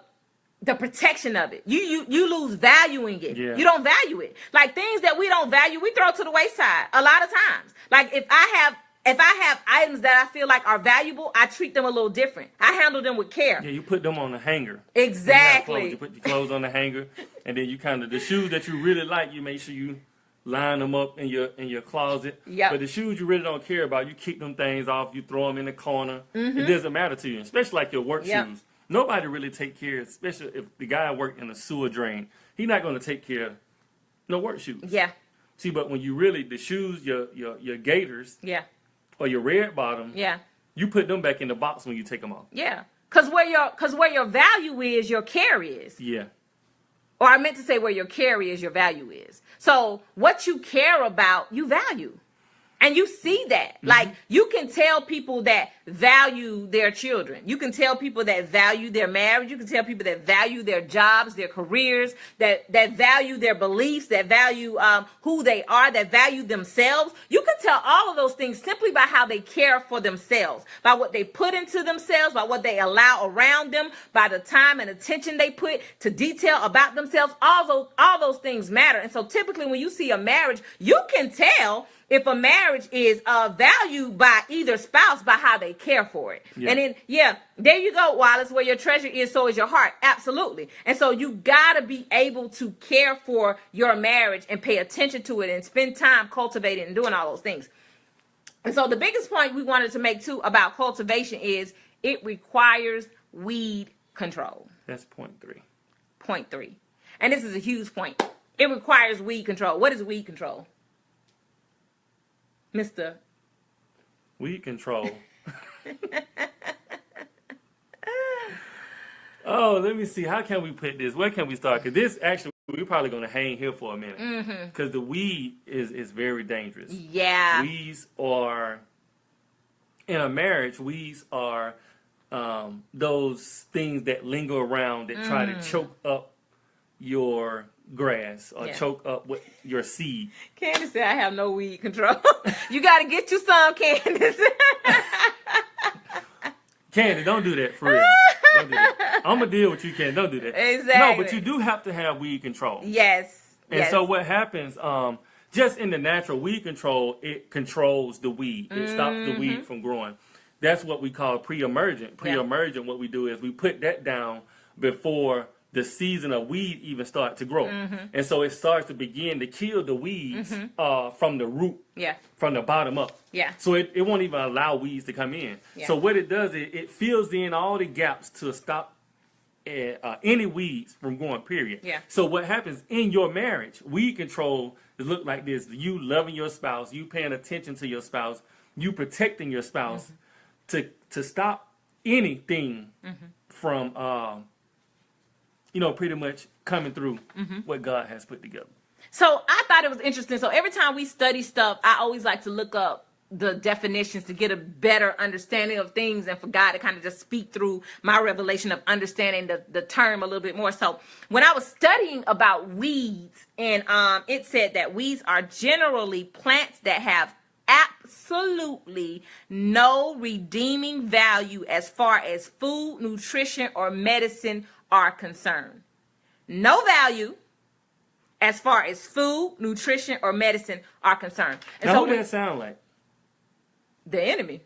protection of it. You lose valuing it. You don't value it. Like, things that we don't value, we throw to the wayside a lot of times. Like, if I have items that I feel like are valuable, I treat them a little different. I handle them with care. Yeah, you put them on the hanger. Exactly. You put your clothes on the hanger, and then you the shoes that you really like, you make sure you line them up in your closet. But the shoes you really don't care about, you kick them things off, you throw them in the corner. It doesn't matter to you, especially like your work shoes. Nobody really take care, especially if the guy worked in a sewer drain. He's not going to take care of no work shoes. See, but when you really, the shoes, your gaiters, or your red bottom, you put them back in the box when you take them off. Because where your value is, your care is. Or I meant to say where your care is, your value is. So what you care about, you value. And you see that. Like, you can tell people that value their children. You can tell people that value their marriage. You can tell people that value their jobs, their careers, that value their beliefs, that value who they are, that value themselves. You can tell all of those things simply by how they care for themselves, by what they put into themselves, by what they allow around them, by the time and attention they put to detail about themselves. All those things matter. And so typically when you see a marriage, you can tell if a marriage is valued by either spouse by how they care for it. And then, there you go, Wallace, where your treasure is, so is your heart. Absolutely. And so you got to be able to care for your marriage and pay attention to it and spend time cultivating and doing all those things. And so the biggest point we wanted to make, too, about cultivation is it requires weed control. That's point 3. Point 3. And this is a huge point. It requires weed control. What is weed control? Mr. Weed control. Oh, let me see. How can we put this? Where can we start? Because this actually, we're probably going to hang here for a minute. Because the weed is very dangerous. Weeds are, in a marriage, weeds are those things that linger around that try to choke up your grass or choke up with your seed. Candace said, I have no weed control. You got to get you some, Candace. Candace, don't do that for real. Don't do that. I'm going to deal with you, Candace. Don't do that. Exactly. No, but you do have to have weed control. Yes. And so what happens, just in the natural weed control, it controls the weed. It stops the weed from growing. That's what we call pre-emergent. Pre-emergent, what we do is we put that down before the season of weed even start to grow. And so it starts to begin to kill the weeds from the root, from the bottom up. So it won't even allow weeds to come in. So what it does is it fills in all the gaps to stop any weeds from growing, period. So what happens in your marriage, weed control look like this: you loving your spouse, you paying attention to your spouse, you protecting your spouse to stop anything from pretty much coming through what God has put together. So I thought it was interesting. So every time we study stuff, I always like to look up the definitions to get a better understanding of things and for God to kind of just speak through my revelation of understanding the term a little bit more. So when I was studying about weeds, and it said that weeds are generally plants that have absolutely no redeeming value as far as food, nutrition, or medicine are concerned. No value as far as food, nutrition, or medicine are concerned. And now, so what does that sound like? The enemy.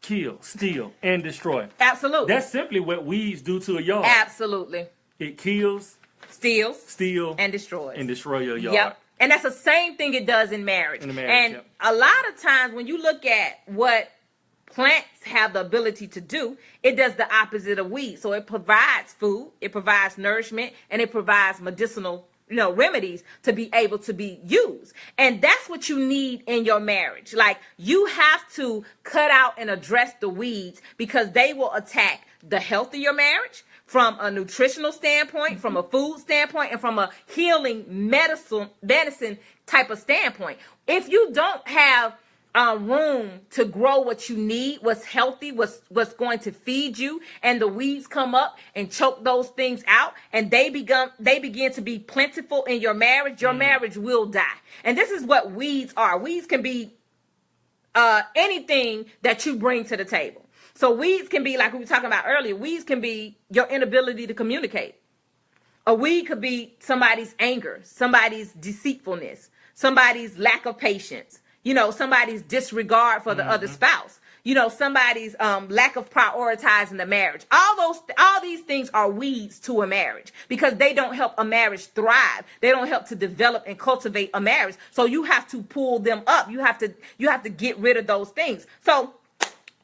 Kill, steal, and destroy. Absolutely. That's simply what weeds do to a yard. Absolutely. It kills, steal, and destroys. And destroy your yard. Yep. And that's the same thing it does in marriage. And a lot of times when you look at what plants have the ability to do, it does the opposite of weeds. So it provides food, it provides nourishment, and it provides medicinal remedies to be able to be used. And that's what you need in your marriage. Like, you have to cut out and address the weeds because they will attack the health of your marriage from a nutritional standpoint, from a food standpoint, and from a healing medicine type of standpoint. If you don't have room to grow what you need, what's healthy, what's going to feed you, and the weeds come up and choke those things out, and they begin to be plentiful in your marriage will die. And this is what weeds are. Weeds can be anything that you bring to the table. So weeds can be, like we were talking about earlier, weeds can be your inability to communicate. A weed could be somebody's anger, somebody's deceitfulness, somebody's lack of patience, somebody's disregard for the other spouse, somebody's lack of prioritizing the marriage. All these things are weeds to a marriage because they don't help a marriage thrive. They don't help to develop and cultivate a marriage. So you have to pull them up. You have to get rid of those things. So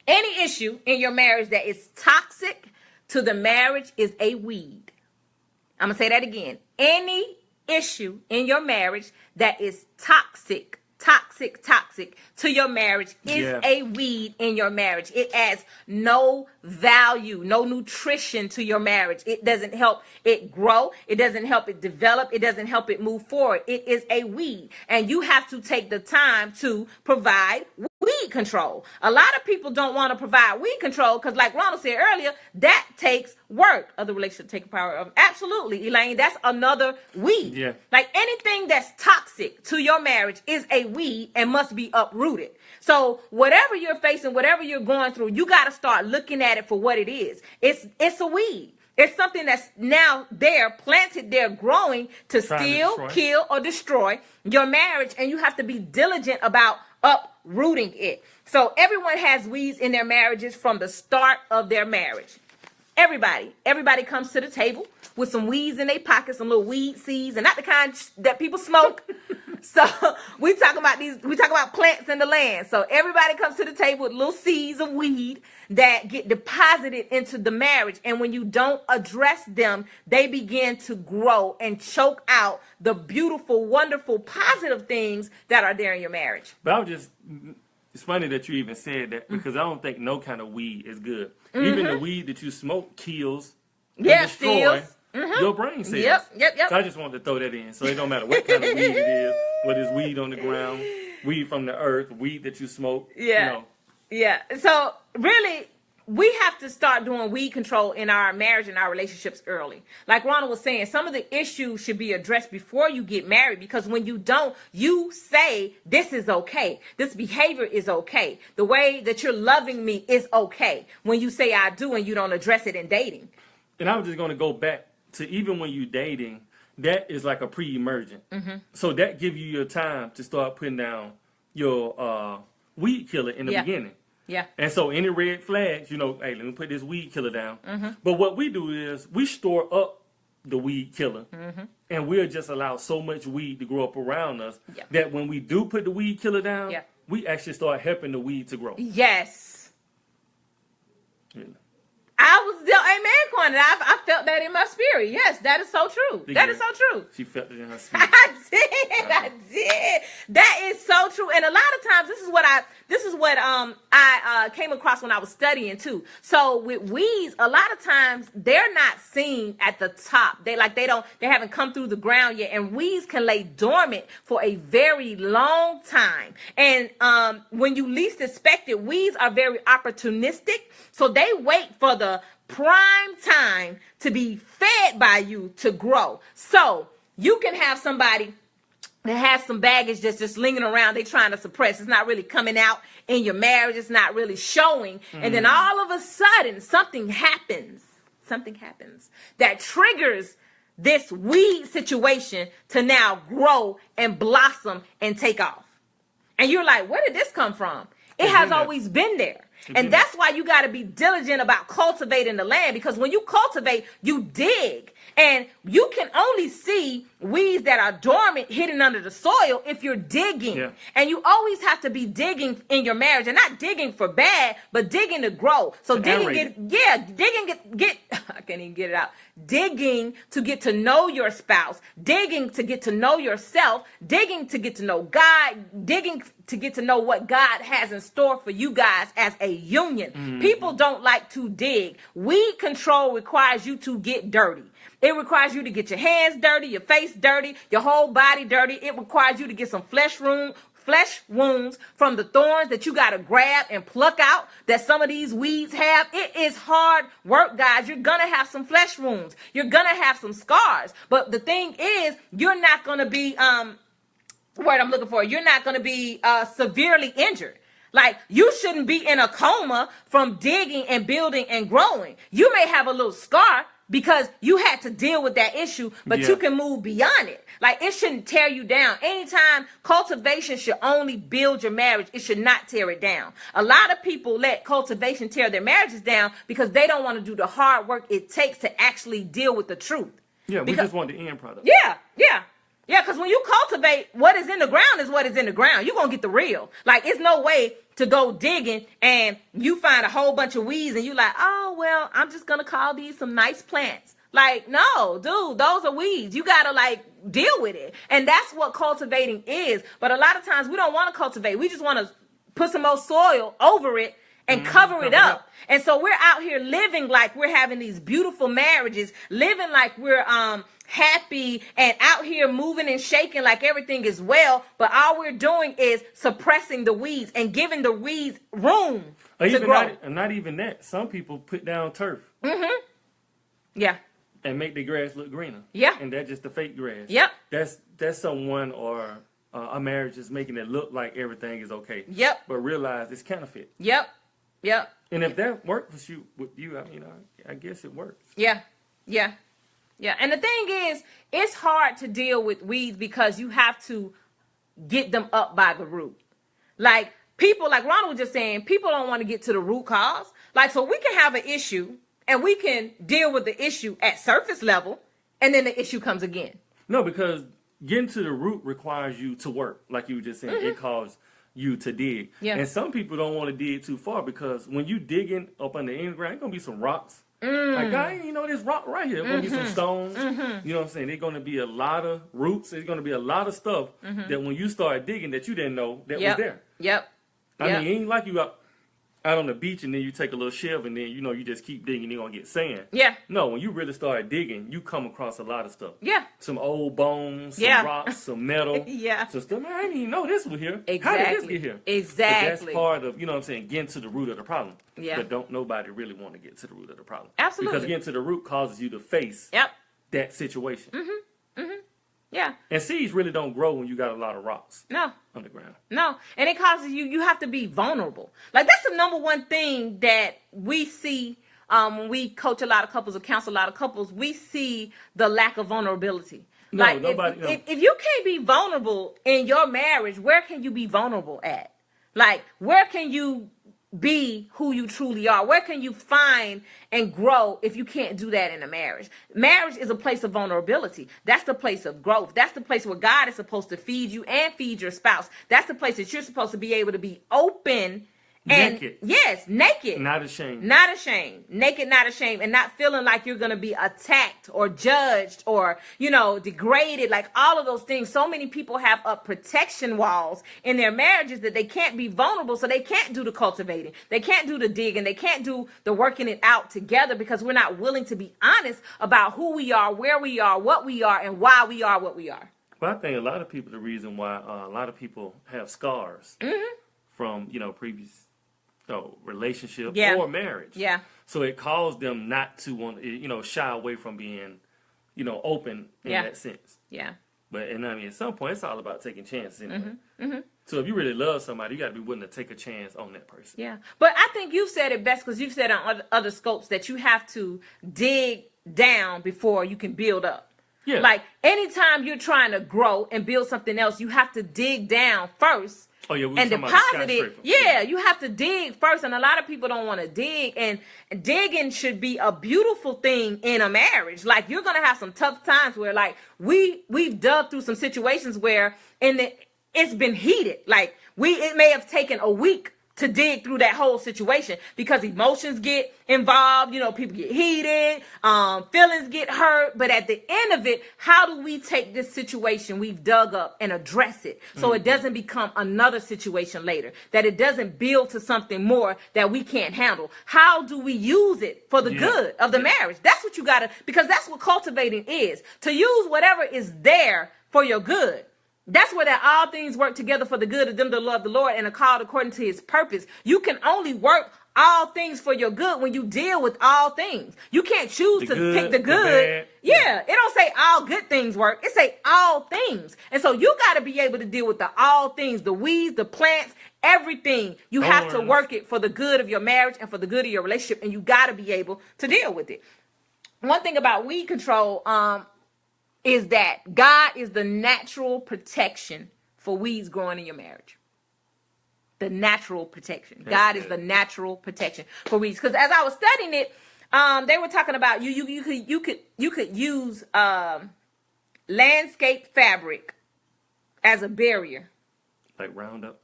any issue in your marriage that is toxic to the marriage is a weed. I'm going to say that again. Any issue in your marriage that is toxic to your marriage is a weed in your marriage. It adds no value, no nutrition to your marriage. It doesn't help it grow. It doesn't help it develop. It doesn't help it move forward. It is a weed. And you have to take the time to provide weed control. A lot of people don't want to provide weed control because, like Ronald said earlier, that takes work. Other relationship take power of. Absolutely, Elaine. That's another weed. Yeah. Like anything that's toxic to your marriage is a weed and must be uprooted. So whatever you're facing, whatever you're going through, you got to start looking at it for what it is. It's a weed. It's something that's now there, planted there, growing to steal, kill, or destroy your marriage. And you have to be diligent about uprooting it. So everyone has weeds in their marriages from the start of their marriage. Everybody comes to the table with some weeds in their pockets, some little weed seeds, and not the kind that people smoke. So we talk about plants in the land. So everybody comes to the table with little seeds of weed that get deposited into the marriage. And when you don't address them, they begin to grow and choke out the beautiful, wonderful, positive things that are there in your marriage. But it's funny that you even said that because I don't think no kind of weed is good. Even the weed that you smoke kills and destroys your brain cells. Yep. So I just wanted to throw that in. So it don't matter what kind of weed it is, whether it's weed on the ground, weed from the earth, weed that you smoke. Yeah. So really, we have to start doing weed control in our marriage and our relationships early. Like Ronald was saying, some of the issues should be addressed before you get married, because when you don't, you say, this is okay. This behavior is okay. The way that you're loving me is okay. When you say I do and you don't address it in dating. And I was just going to go back to even when you're dating, that is like a pre-emergent. So that gives you your time to start putting down your weed killer in the beginning. Yeah. And so any red flags, you know, hey, let me put this weed killer down. But what we do is we store up the weed killer, and we'll just allow so much weed to grow up around us that when we do put the weed killer down, we actually start helping the weed to grow. Yes. Yeah. I was, amen, Quanta. I felt that in my spirit. Yes, that is so true. That is so true. She felt it in her spirit. I did. That is so true. And a lot of times, this is what I came across when I was studying too. So with weeds, a lot of times they're not seen at the top. They haven't come through the ground yet. And weeds can lay dormant for a very long time. And when you least expect it, weeds are very opportunistic. So they wait for the prime time to be fed by you to grow. So you can have somebody that has some baggage that's just lingering around. They're trying to suppress. It's not really coming out in your marriage. It's not really showing. And then all of a sudden, something happens. Something happens that triggers this weed situation to now grow and blossom and take off. And you're like, where did this come from? It has always been there. And that's why you got to be diligent about cultivating the land, because when you cultivate, you dig. And you can only see weeds that are dormant hidden under the soil if you're digging. Yeah. And you always have to be digging in your marriage, and not digging for bad, but digging to grow. So digging, get I can't even get it out. Digging to get to know your spouse, digging to get to know yourself, digging to get to know God, digging to get to know what God has in store for you guys as a union. People don't like to dig. Weed control requires you to get dirty. It requires you to get your hands dirty, your face dirty, your whole body dirty. It requires you to get some flesh wounds from the thorns that you got to grab and pluck out that some of these weeds have. It is hard work, guys. You're going to have some flesh wounds. You're going to have some scars. But the thing is, you're not going to be, you're not going to be severely injured. Like, you shouldn't be in a coma from digging and building and growing. You may have a little scar because you had to deal with that issue, but you can move beyond it. Like, it shouldn't tear you down. Anytime, cultivation should only build your marriage. It should not tear it down. A lot of people let cultivation tear their marriages down because they don't want to do the hard work it takes to actually deal with the truth. Yeah, we just want the end product. Yeah, because when you cultivate, what is in the ground is what is in the ground. You're going to get the real. Like, it's no way to go digging and you find a whole bunch of weeds and you like, oh, well, I'm just going to call these some nice plants. Like, no, dude, those are weeds. You got to, like, deal with it. And that's what cultivating is. But a lot of times we don't want to cultivate. We just want to put some more soil over it and cover it up. And so we're out here living like we're having these beautiful marriages, living like we're happy and out here moving and shaking like everything is well. But all we're doing is suppressing the weeds and giving the weeds room to grow. Not even that. Some people put down turf. Yeah. And make the grass look greener. Yeah. And that's just the fake grass. Yep. That's someone or a marriage is making it look like everything is okay. Yep. But realize it's counterfeit. Yep. And if that works with you, I mean, I guess it works. Yeah. And the thing is, it's hard to deal with weeds because you have to get them up by the root. Like, people, like Ronald was just saying, people don't want to get to the root cause. Like, so we can have an issue and we can deal with the issue at surface level, and then the issue comes again. No, because getting to the root requires you to work, like you were just saying. It calls you to dig. Yeah. And some people don't want to dig too far because when you digging up on the in ground, there's going to be some rocks. Like, God, you know, this rock right here. There's going to be some stones. You know what I'm saying? There's going to be a lot of roots. There's going to be a lot of stuff that when you start digging that you didn't know that was there. I mean, it ain't like you out on the beach and then you take a little shiv and then you just keep digging, you're gonna get sand. Yeah. No, when you really start digging, you come across a lot of stuff. Yeah. Some old bones, some Yeah. rocks, some metal. Yeah. Some stuff. Man, I didn't even know this was here. Exactly. How did this get here? Exactly. But that's part of, what I'm saying, getting to the root of the problem. Yeah. But don't nobody really want to get to the root of the problem. Absolutely. Because getting to the root causes you to face Yep. that situation. Yeah. And seeds really don't grow when you got a lot of rocks No. underground. No. And it causes you have to be vulnerable. Like, that's the number one thing that we see when we coach a lot of couples or counsel a lot of couples. We see the lack of vulnerability. No, Like, nobody. if you can't be vulnerable in your marriage, where can you be vulnerable at? Like, where can you be who you truly are? Where can you find and grow if you can't do that in a marriage? Marriage is a place of vulnerability. That's the place of growth. That's the place where God is supposed to feed you and feed your spouse. That's the place that you're supposed to be able to be open and Naked. yes, naked. Not ashamed. Not ashamed. Naked, not ashamed. And not feeling like you're going to be attacked or judged or, degraded. Like, all of those things. So many people have up protection walls in their marriages that they can't be vulnerable. So they can't do the cultivating. They can't do the digging. They can't do the working it out together because we're not willing to be honest about who we are, where we are, what we are, and why we are what we are. Well, I think a lot of people, the reason why a lot of people have scars from, previous relationship Yeah. or marriage. Yeah. So it caused them not to want, shy away from being, open in Yeah. that sense. Yeah. But, at some point, it's all about taking chances anyway. So if you really love somebody, you got to be willing to take a chance on that person. Yeah. But I think you've said it best because you've said on other scopes that you have to dig down before you can build up. Yeah. Like, anytime you're trying to grow and build something else, you have to dig down first. Oh, yeah, we And talking about deposit it. skyscraper. Yeah, you have to dig first. And a lot of people don't want to dig. And digging should be a beautiful thing in a marriage. Like, you're going to have some tough times where, like, we've dug through some situations where it's been heated. Like, it may have taken a week to dig through that whole situation because emotions get involved, people get heated, feelings get hurt. But at the end of it, how do we take this situation we've dug up and address it so it doesn't become another situation later, that it doesn't build to something more that we can't handle? How do we use it for the good of the marriage? That's what you gotta, because that's what cultivating is, to use whatever is there for your good. That's where that all things work together for the good of them that love the Lord and are called according to his purpose. You can only work all things for your good when you deal with all things. You can't choose to pick the good. Yeah, it don't say all good things work. It say all things. And so you got to be able to deal with the all things, the weeds, the plants, everything. You have to work it for the good of your marriage and for the good of your relationship. And you got to be able to deal with it. One thing about weed control, is that God is the natural protection for weeds growing in your marriage. The natural protection. God is the natural protection for weeds. Because as I was studying it, they were talking about you could use landscape fabric as a barrier. Like Roundup.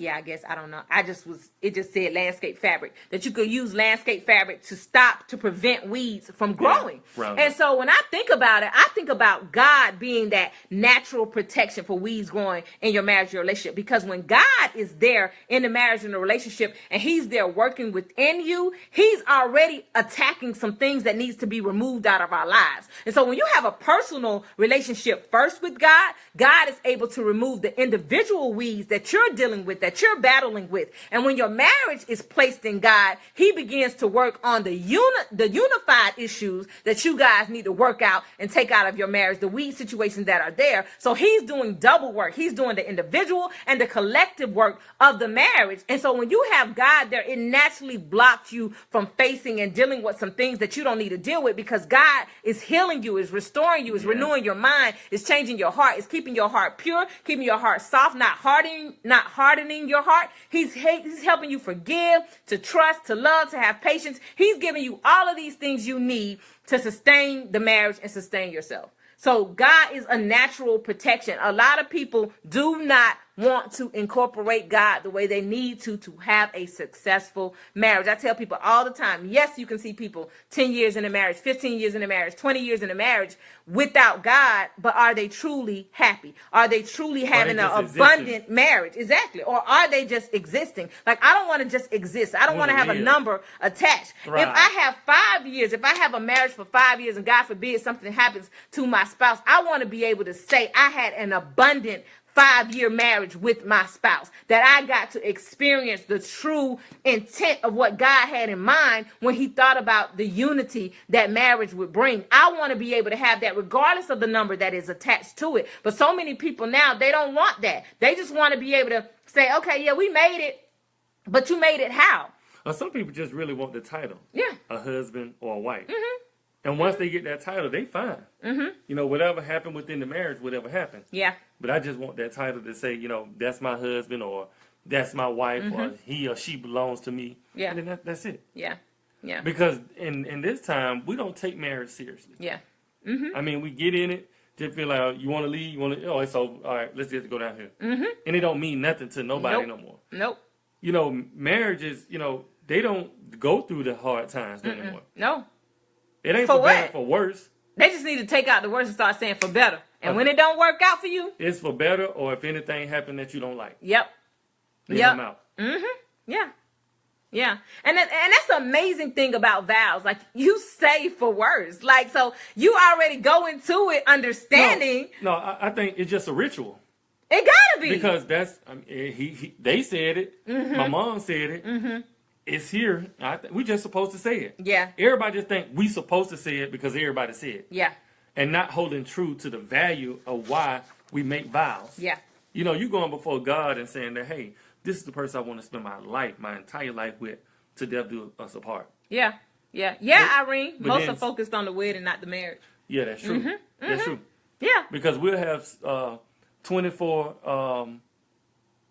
Yeah, I guess, I don't know. It just said landscape fabric, that you could use landscape fabric to prevent weeds from growing. Yeah, and so when I think about it, I think about God being that natural protection for weeds growing in your marriage, your relationship. Because when God is there in the marriage and the relationship and he's there working within you, he's already attacking some things that needs to be removed out of our lives. And so when you have a personal relationship first with God, God is able to remove the individual weeds that you're dealing with, that you're battling with. And when your marriage is placed in God, he begins to work on the unified issues that you guys need to work out and take out of your marriage, the weed situations that are there. So he's doing double work. He's doing the individual and the collective work of the marriage. And so when you have God there, it naturally blocks you from facing and dealing with some things that you don't need to deal with, because God is healing you, is restoring you, is renewing your mind, is changing your heart, is keeping your heart pure, keeping your heart soft, not hardening your heart. He's helping you forgive, to trust, to love, to have patience. He's giving you all of these things you need to sustain the marriage and sustain yourself. So God is a natural protection. A lot of people do not want to incorporate God the way they need to have a successful marriage. I tell people all the time, yes, you can see people 10 years in a marriage, 15 years in a marriage, 20 years in a marriage without God, but are they truly happy? Are they truly having an abundant marriage? Exactly. Or are they just existing? Like, I don't want to just exist. I don't want to have a number attached. Right. If I have 5 years, if I have a marriage for 5 years and God forbid something happens to my spouse, I want to be able to say I had an abundant 5-year marriage with my spouse, that I got to experience the true intent of what God had in mind when he thought about the unity that marriage would bring. I want to be able to have that regardless of the number that is attached to it. But so many people now, they don't want that. They just want to be able to say, okay, yeah, we made it, but you made it how? Some people just really want the title. Yeah. A husband or a wife. Mm-hmm. And once they get that title, they fine. Mm-hmm. You know, whatever happened within the marriage, whatever happened. Yeah. But I just want that title to say, you know, that's my husband, or that's my wife, or he or she belongs to me. Yeah. And then that's it. Yeah. Yeah. Because in this time, we don't take marriage seriously. Yeah. Mm-hmm. I mean, we get in it, just feel like, you want to leave, it's over. All right, let's just go down here. Mm-hmm. And it don't mean nothing to nobody no more. Nope. You know, marriages, you know, they don't go through the hard times anymore. No. It ain't for better, for worse. They just need to take out the worse and start saying for better. And when it don't work out for you, it's for better, or if anything happened that you don't like. Yep. Leave them out. Mm-hmm. Yeah. Yeah. And that's the amazing thing about vows. Like, you say for worse. Like, so you already go into it understanding. No, I think it's just a ritual. It gotta be. Because that's, I mean, they said it. Mm-hmm. My mom said it. Mm-hmm. It's here. We just supposed to say it. Yeah. Everybody just think we supposed to say it because everybody said it. Yeah. And not holding true to the value of why we make vows. Yeah. You know, you going before God and saying that, hey, this is the person I want to spend my life, my entire life with, to death do us apart. Yeah. Yeah. Yeah, Irene. Most are focused on the wedding, not the marriage. Yeah, that's true. Mm-hmm. That's true. Yeah. Because we'll have 24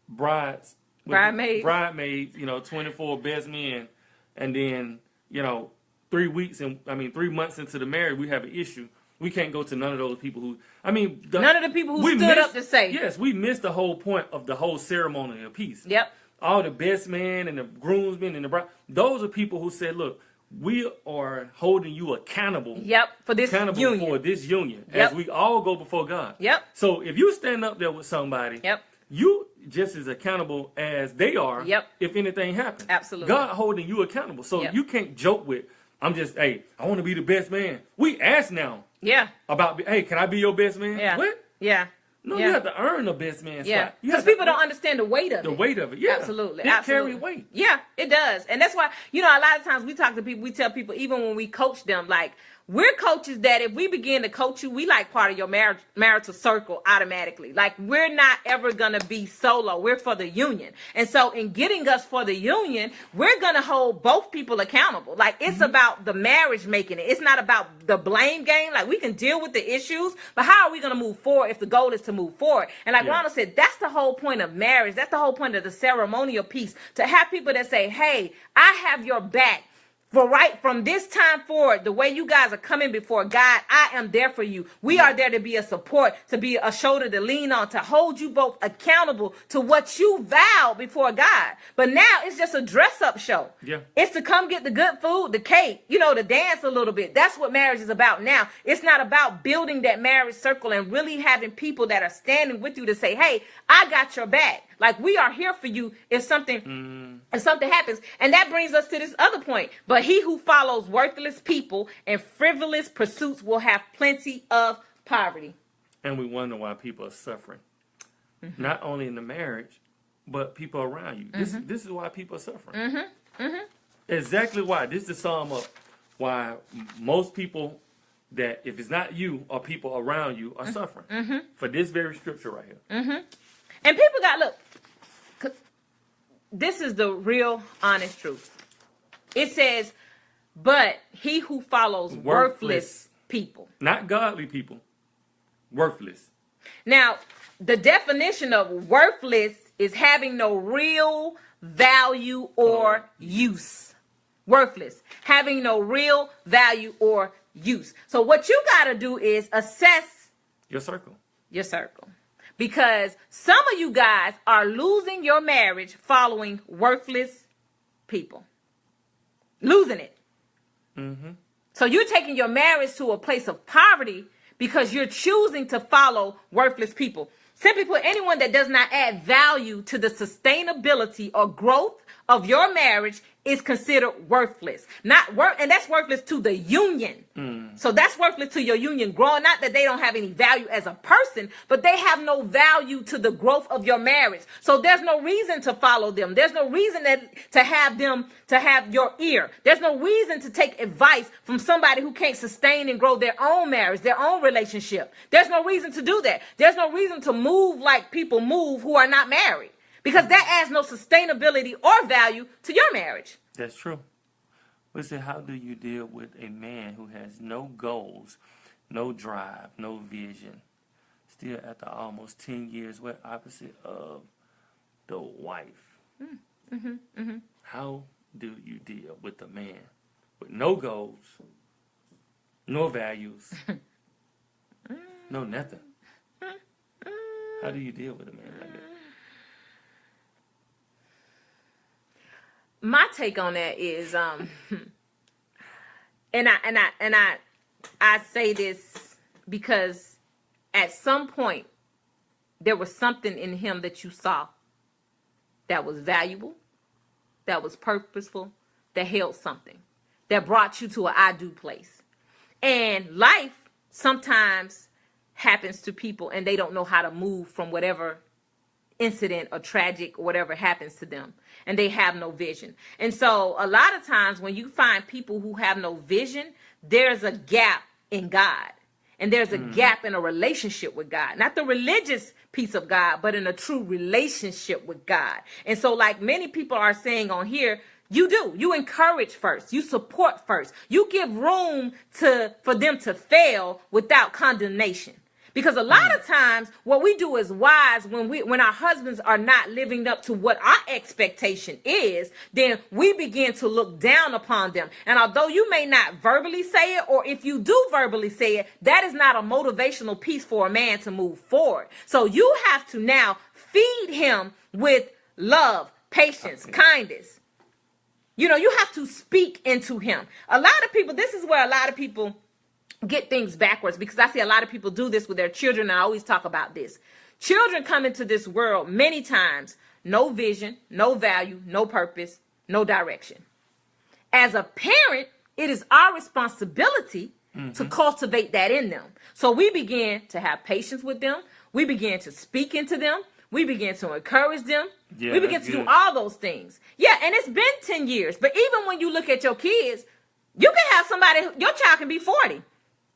bridesmaids, you know, 24 best men, and then, you know, 3 months into the marriage, we have an issue. We can't go to none of those people who, none of the people who stood up to say. Yes, we missed the whole point of the whole ceremony of peace. Yep. All the best men and the groomsmen and the bride, those are people who said, look, we are holding you accountable. Yep, for this union. For this union, as we all go before God. Yep. So if you stand up there with somebody, you just as accountable as they are. Yep. If anything happens. Absolutely. God holding you accountable. So you can't joke with, hey, I want to be the best man. We ask now. Yeah. About, hey, can I be your best man? Yeah. What? Yeah. No, you have to earn the best man spot. Because people don't understand the weight of it. The weight of it, yeah. Absolutely. It carry weight. Yeah, it does. And that's why, you know, a lot of times we talk to people, we tell people, even when we coach them, like, we're coaches that if we begin to coach you, we like part of your marital circle automatically. Like, we're not ever going to be solo. We're for the union. And so in getting us for the union, we're going to hold both people accountable. Like, it's about the marriage making it. It's not about the blame game. Like, we can deal with the issues, but how are we going to move forward if the goal is to move forward? And like Ronald said, that's the whole point of marriage. That's the whole point of the ceremonial piece, to have people that say, hey, I have your back. For right from this time forward, the way you guys are coming before God, I am there for you. We are there to be a support, to be a shoulder to lean on, to hold you both accountable to what you vowed before God. But now it's just a dress-up show. Yeah. It's to come get the good food, the cake, you know, to dance a little bit. That's what marriage is about now. It's not about building that marriage circle and really having people that are standing with you to say, hey, I got your back. Like, we are here for you if something happens. And that brings us to this other point. But he who follows worthless people and frivolous pursuits will have plenty of poverty. And we wonder why people are suffering. Not only in the marriage, but people around you. This is why people are suffering. Exactly why. This is the sum of why most people that, if it's not you or people around you, are suffering. For this very scripture right here. And people got, look, this is the real honest truth. It says, but he who follows worthless people. Not godly people. Worthless. Now, the definition of worthless is having no real value or use. Worthless. Having no real value or use. So what you got to do is assess your circle. Your circle. because some of you guys are losing your marriage following worthless people. Losing it. Mm-hmm. So you're taking your marriage to a place of poverty because you're choosing to follow worthless people. Simply put, anyone that does not add value to the sustainability or growth of your marriage is considered worthless. And that's worthless to the union. So that's worthless to your union growing. Not that they don't have any value as a person, but they have no value to the growth of your marriage. So there's no reason to follow them. There's no reason to have them to have your ear. There's no reason to take advice from somebody who can't sustain and grow their own marriage, their own relationship. There's no reason to do that. There's no reason to move like people move who are not married, because that adds no sustainability or value to your marriage. That's true. Listen, how do you deal with a man who has no goals, no drive, no vision, still after almost 10 years, what opposite of the wife? How do you deal with a man with no goals, no values, no nothing? How do you deal with a man like that? My take on that is, and I say this because at some point there was something in him that you saw that was valuable, that was purposeful, that held something, that brought you to an I do place. And life sometimes happens to people and they don't know how to move from whatever incident or tragic or whatever happens to them, and they have no vision. And so a lot of times when you find people who have no vision, there's a gap in God, and there's a gap in a relationship with God, not the religious piece of God, but in a true relationship with God. And so, like many people are saying on here, you encourage first, you support first, you give room for them to fail without condemnation. Because a lot of times what we do is wise when our husbands are not living up to what our expectation is, then we begin to look down upon them. And although you may not verbally say it, or if you do verbally say it, that is not a motivational piece for a man to move forward. So you have to now feed him with love, patience, kindness. You have to speak into him. A lot of people, this is where a lot of people get things backwards, because I see a lot of people do this with their children, and I always talk about this. Children come into this world many times, no vision, no value, no purpose, no direction. As a parent, it is our responsibility to cultivate that in them. So we begin to have patience with them. We begin to speak into them. We begin to encourage them. Yeah, we begin to do all those things. Yeah, and it's been 10 years. But even when you look at your kids, you can have somebody, your child can be 40.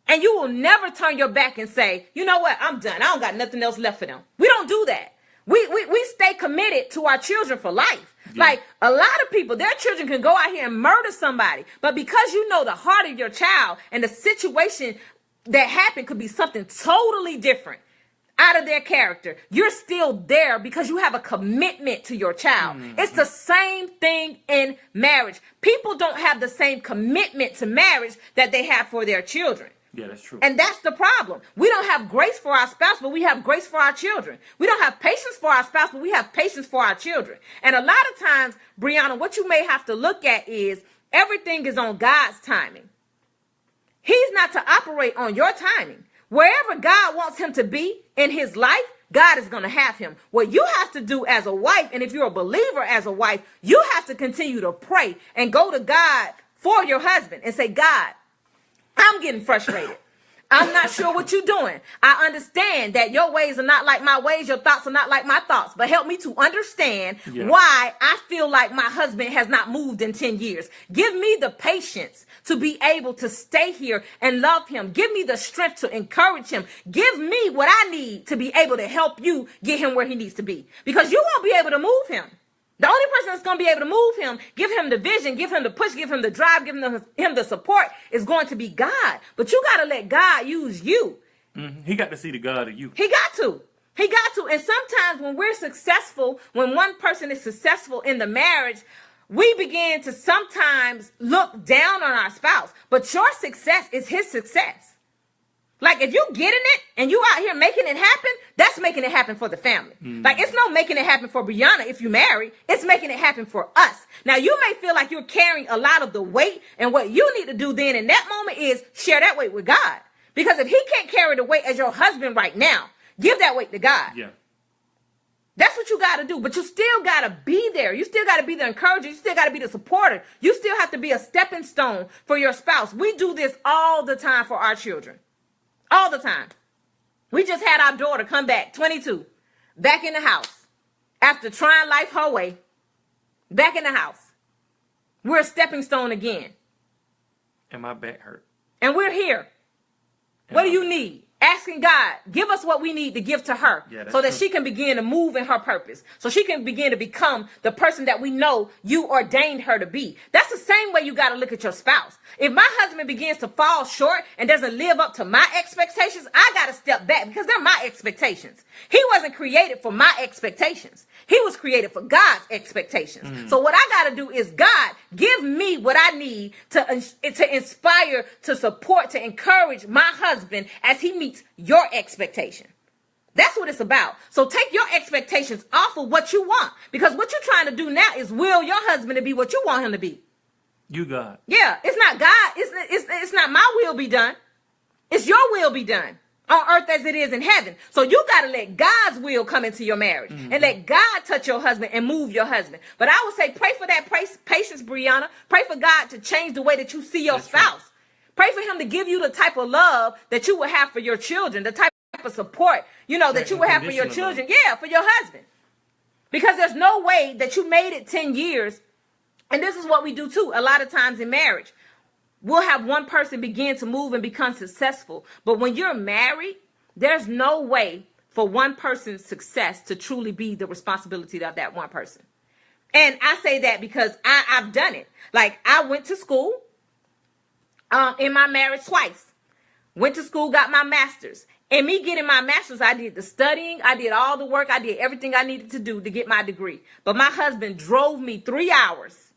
And you will never turn your back and say, you know what, I'm done. I don't got nothing else left for them. We don't do that. We stay committed to our children for life. Yeah. Like a lot of people, their children can go out here and murder somebody. But because you know the heart of your child and the situation that happened could be something totally different out of their character, you're still there because you have a commitment to your child. It's the same thing in marriage. People don't have the same commitment to marriage that they have for their children. Yeah, that's true. And that's the problem. We don't have grace for our spouse, but we have grace for our children. We don't have patience for our spouse, but we have patience for our children. And a lot of times, Brianna, what you may have to look at is everything is on God's timing. He's not to operate on your timing. Wherever God wants him to be in his life, God is going to have him. What you have to do as a wife, and if you're a believer as a wife, you have to continue to pray and go to God for your husband and say, God, I'm getting frustrated. I'm not sure what you're doing. I understand that your ways are not like my ways. Your thoughts are not like my thoughts. But help me to understand why I feel like my husband has not moved in 10 years. Give me the patience to be able to stay here and love him. Give me the strength to encourage him. Give me what I need to be able to help you get him where he needs to be. Because you won't be able to move him. The only person that's going to be able to move him, give him the vision, give him the push, give him the drive, give him the support is going to be God. But you got to let God use you. He got to see the God of you. He got to. He got to. And sometimes when we're successful, when one person is successful in the marriage, we begin to sometimes look down on our spouse. But your success is his success. Like, if you getting it and you out here making it happen, that's making it happen for the family. Like, it's no making it happen for Brianna if you marry. It's making it happen for us. Now, you may feel like you're carrying a lot of the weight, and what you need to do then in that moment is share that weight with God. Because if he can't carry the weight as your husband right now, give that weight to God. Yeah. That's what you got to do. But you still got to be there. You still got to be the encourager. You still got to be the supporter. You still have to be a stepping stone for your spouse. We do this all the time for our children. All the time. We just had our daughter come back, 22, back in the house. After trying life her way, back in the house. We're a stepping stone again. And my back hurt. And we're here. What do you need? Asking God, give us what we need to give to her so that she can begin to move in her purpose. So she can begin to become the person that we know you ordained her to be. That's the same way you got to look at your spouse. If my husband begins to fall short and doesn't live up to my expectations, I got to step back because they're my expectations. He wasn't created for my expectations. He was created for God's expectations. So what I got to do is, God, give me what I need to inspire, to support, to encourage my husband as he meets your expectation. That's what it's about. So take your expectations off of what you want, because what you're trying to do now is will your husband to be what you want him to be. You God. Yeah, it's not God. It's not my will be done. It's your will be done on earth as it is in heaven. So you got to let God's will come into your marriage and let God touch your husband and move your husband. But I would say pray for that patience, Brianna. Pray for God to change the way that you see your spouse. Right. Pray for him to give you the type of love that you would have for your children, the type of support, that you would have for your children. Yeah, for your husband. Because there's no way that you made it 10 years. And this is what we do too. A lot of times in marriage, we'll have one person begin to move and become successful. But when you're married, there's no way for one person's success to truly be the responsibility of that one person. And I say that because I've done it. Like, I went to school in my marriage twice. Went to school, got my master's. And me getting my master's, I did the studying, I did all the work, I did everything I needed to do to get my degree. But my husband drove me 3 hours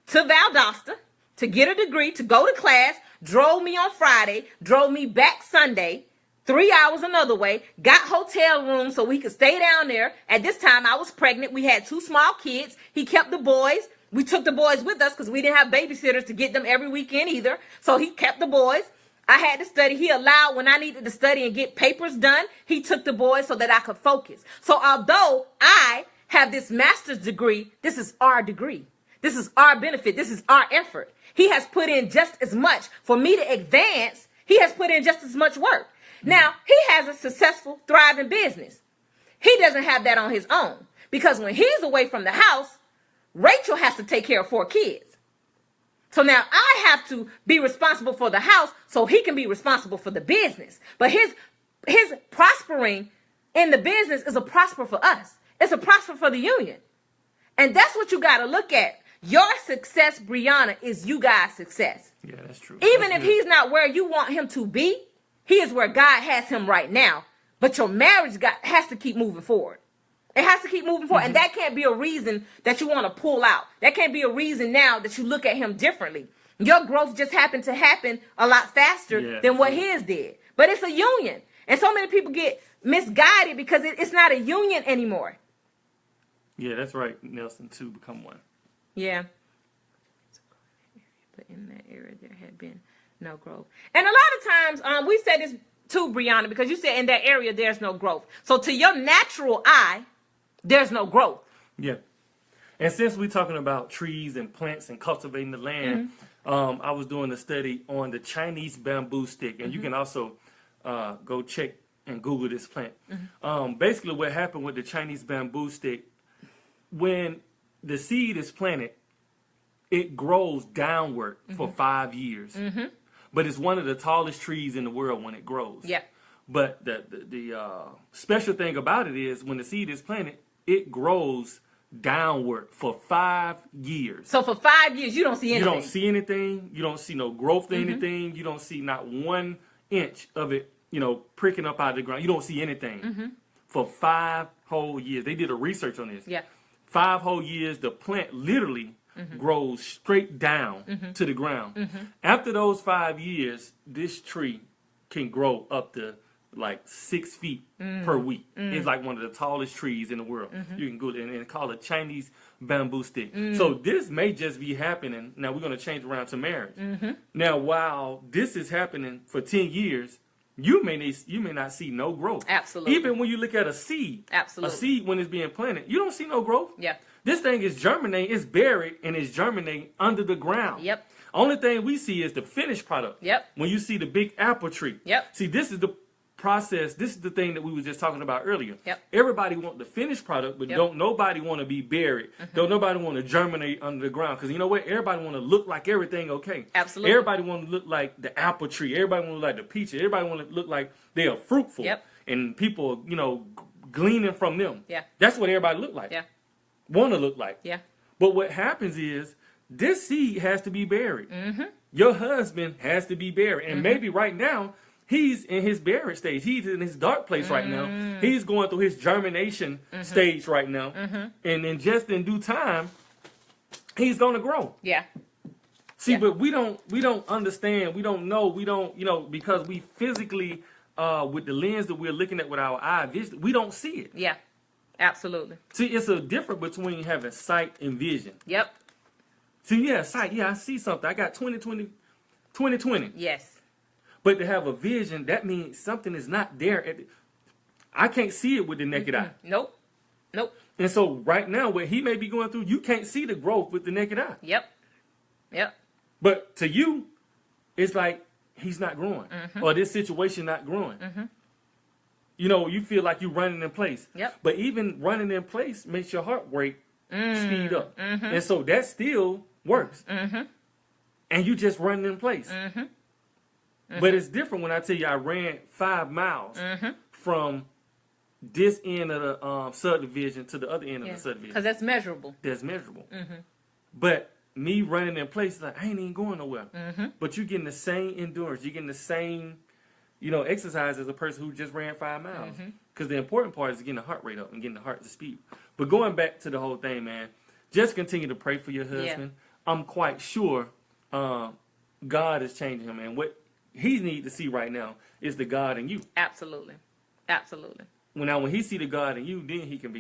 to Valdosta to get a degree, to go to class, drove me on Friday, drove me back Sunday, 3 hours another way, got hotel rooms so we could stay down there. At this time, I was pregnant. We had 2 small kids. He kept the boys. We took the boys with us because we didn't have babysitters to get them every weekend either. So he kept the boys. I had to study. He allowed when I needed to study and get papers done, he took the boys so that I could focus. So although I have this master's degree, this is our degree. This is our benefit. This is our effort. He has put in just as much for me to advance. He has put in just as much work. Now, he has a successful, thriving business. He doesn't have that on his own because when he's away from the house, Rachel has to take care of 4 kids. So now I have to be responsible for the house so he can be responsible for the business. But his prospering in the business is a prosper for us. It's a prosper for the union. And that's what you got to look at. Your success, Brianna, is you guys' success. Yeah, that's true. Even that's if he's not where you want him to be, he is where God has him right now. But your marriage has to keep moving forward. It has to keep moving forward. And that can't be a reason that you want to pull out. That can't be a reason now that you look at him differently. Your growth just happened to happen a lot faster than what his did. But it's a union. And so many people get misguided because it's not a union anymore. Yeah, that's right, Nelson. 2 become 1. Yeah. But in that area, there had been no growth. And a lot of times, we said this too, Brianna, because you said in that area, there's no growth. So to your natural eye, there's no growth. Yeah. And since we're talking about trees and plants and cultivating the land, I was doing a study on the Chinese bamboo stick. And you can also go check and Google this plant. Basically, what happened with the Chinese bamboo stick, when the seed is planted, it grows downward for 5 years. But it's one of the tallest trees in the world when it grows. Yeah. But the special thing about it is when the seed is planted, it grows downward for 5 years. So for 5 years, you don't see anything. You don't see anything. You don't see no growth or anything. You don't see not 1 inch of it, pricking up out of the ground. You don't see anything for 5 whole years. They did a research on this. Yeah. 5 whole years, the plant literally grows straight down to the ground. After those 5 years, this tree can grow up to like 6 feet per week. It's like one of the tallest trees in the world. You can go and call it Chinese bamboo stick. So this may just be happening. Now we're going to change around to marriage. Now, while this is happening for 10 years, you may not see no growth. Absolutely. Even when you look at a seed, Absolutely. a seed when it's being planted, you don't see no growth. Yeah. This thing is germinating, it's buried, and it's germinating under the ground. Yep. Only thing we see is the finished product. Yep. When you see the big apple tree. Yep. See, this is the process. This is the thing that we were just talking about earlier. Yep. Everybody want the finished product, but don't nobody want to be buried. Don't nobody want to germinate under the ground. Because you know what? Everybody want to look like everything okay. Absolutely. Everybody want to look like the apple tree. Everybody want to look like the peach. Everybody want to look like they are fruitful. Yep. And people, gleaning from them. Yeah. That's what everybody look like. Yeah. Want to look like. Yeah. But what happens is this seed has to be buried. Your husband has to be buried. And maybe right now, he's in his buried stage. He's in his dark place right now. He's going through his germination stage right now. And then just in due time, he's going to grow. Yeah. See, but we don't understand. We don't know. We don't, because we physically, with the lens that we're looking at with our eye vision, we don't see it. Yeah. Absolutely. See, it's a difference between having sight and vision. Yep. See, yeah, sight. Yeah, I see something. I got 20/20. Yes. But to have a vision, that means something is not there. I can't see it with the naked eye. Nope. Nope. And so right now, what he may be going through, you can't see the growth with the naked eye. Yep. Yep. But to you, it's like he's not growing. Or this situation not growing. You feel like you're running in place. Yep. But even running in place makes your heart rate speed up. And so that still works. And you just running in place. But it's different when I tell you I ran 5 miles from this end of the subdivision to the other end of the subdivision. Because that's measurable. That's measurable. But me running in place, like I ain't even going nowhere. But you're getting the same endurance. You're getting the same, exercise as a person who just ran 5 miles. Because the important part is getting the heart rate up and getting the heart to speed. But going back to the whole thing, man, just continue to pray for your husband. I'm quite sure God is changing him, and what he needs to see right now is the God in you. Absolutely. Absolutely. When he see the God in you, then he can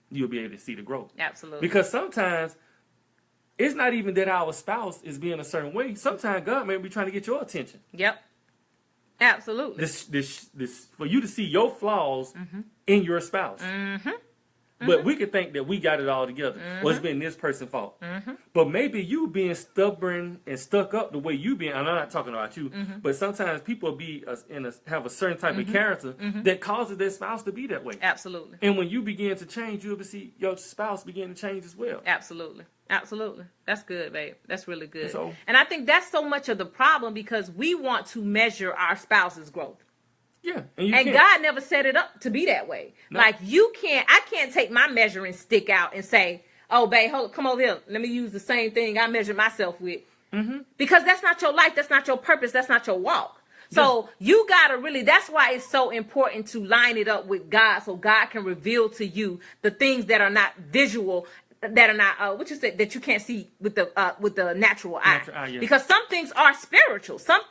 you'll be able to see the growth. Absolutely. Because sometimes it's not even that our spouse is being a certain way. Sometimes God may be trying to get your attention. Yep. Absolutely. This for you to see your flaws in your spouse. But we could think that we got it all together. Well, it's been this person's fault. But maybe you being stubborn and stuck up the way you being, and I'm not talking about you, but sometimes people have a certain type of character that causes their spouse to be that way. Absolutely. And when you begin to change, you'll see your spouse begin to change as well. Absolutely. Absolutely. That's good, babe. That's really good. So, and I think that's so much of the problem because we want to measure our spouse's growth. Yeah. And God never set it up to be that way. No. Like I can't take my measuring stick out and say, oh, babe, come over here. Let me use the same thing I measure myself with. Because that's not your life. That's not your purpose. That's not your walk. So you got to that's why it's so important to line it up with God so God can reveal to you the things that are not visual, that are not that you can't see with the natural eye. Yeah. Because some things are spiritual. Some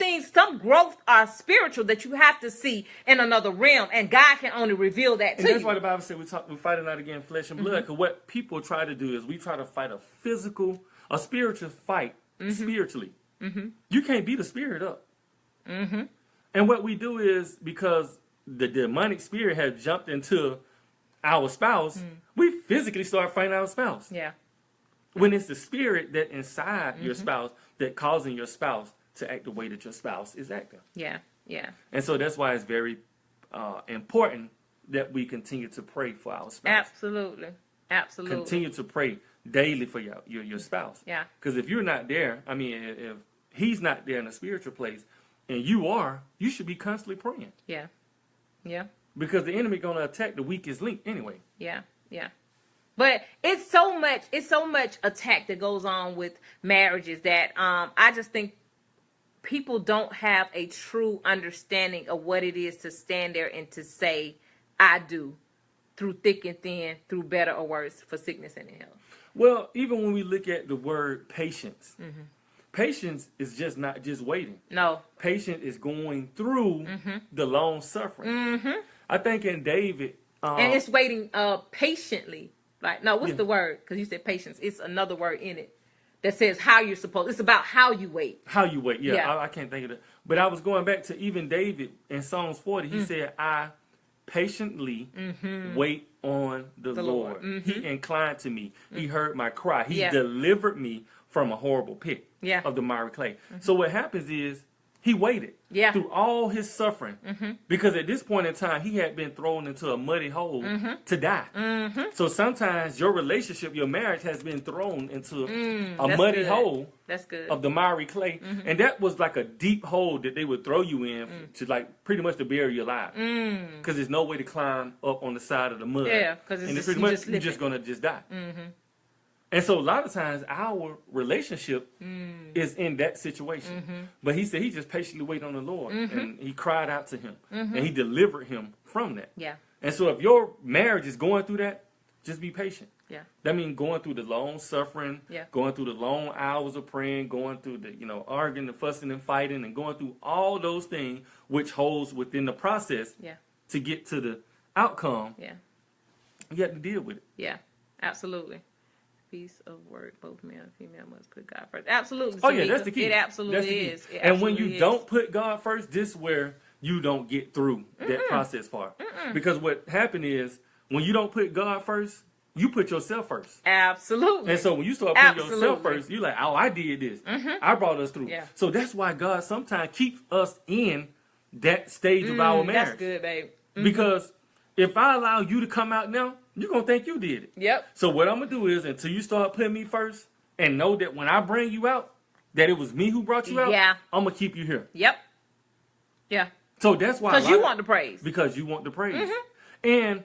growth are spiritual that you have to see in another realm, and God can only reveal that to you. And that's why the Bible said we're fighting not against flesh and blood. Because what people try to do is we try to fight a spiritual fight spiritually. You can't beat the spirit up. And what we do is because the demonic spirit has jumped into our spouse, we physically start fighting our spouse. Yeah. When it's the spirit that inside your spouse that causing your spouse to act the way that your spouse is acting. Yeah. Yeah. And so that's why it's very important that we continue to pray for our spouse. Absolutely. Absolutely. Continue to pray daily for your spouse. Yeah. Because if you're not there, if he's not there in a spiritual place and you should be constantly praying. Yeah. Yeah. Because the enemy going to attack the weakest link anyway. Yeah, yeah. But it's so much attack that goes on with marriages that I just think people don't have a true understanding of what it is to stand there and to say, I do, through thick and thin, through better or worse, for sickness and in health. Well, even when we look at the word patience, patience is just not just waiting. No. Patience is going through the long suffering. I think in David, And it's waiting patiently. Like, no, what's Yeah. the word? Because you said patience. It's another word in it that says how you're supposed. It's about how you wait. how you wait. Yeah, Yeah. I can't think of it. But I was going back to even David in Psalms 40. He said, I patiently wait on the Lord. He inclined to me. He heard my cry. He Yeah. delivered me from a horrible pit Yeah. of the miry clay. So what happens is he waited Yeah. through all his suffering because at this point in time he had been thrown into a muddy hole to die. So sometimes your relationship, your marriage has been thrown into a That's muddy good. hole That's good. of the miry clay, and that was like a deep hole that they would throw you in to like pretty much to bury you alive, because there's no way to climb up on the side of the mud. Yeah, 'cause it's and just- pretty you much just you're slip just it. gonna just die. And so a lot of times our relationship is in that situation. But he said he just patiently waited on the Lord, and he cried out to him, and he delivered him from that. Yeah. And so if your marriage is going through that, just be patient. Yeah. That means going through the long suffering, Yeah. going through the long hours of praying, going through the, arguing, the fussing and fighting, and going through all those things which holds within the process Yeah. to get to the outcome. Yeah. You have to deal with it. Yeah. Absolutely. Piece of work. Both male and female must put God first. Absolutely. Oh yeah, Tamika. that's the key. It absolutely That's the key. is. It And when absolutely you is. don't put God first, this is where you don't get through that process part. Because what happened is when you don't put God first, you put yourself first. Absolutely. And so when you start putting yourself Absolutely. first, you're like, oh, I did this. I brought us through. Yeah. So that's why God sometimes keeps us in that stage of our marriage. That's good, babe. Because if I allow you to come out now, you're going to think you did it. Yep. So what I'm going to do is until you start putting me first and know that when I bring you out, that it was me who brought you out, Yeah. I'm going to keep you here. Yep. Yeah. So that's why. Because you want the praise. Because you want the praise. And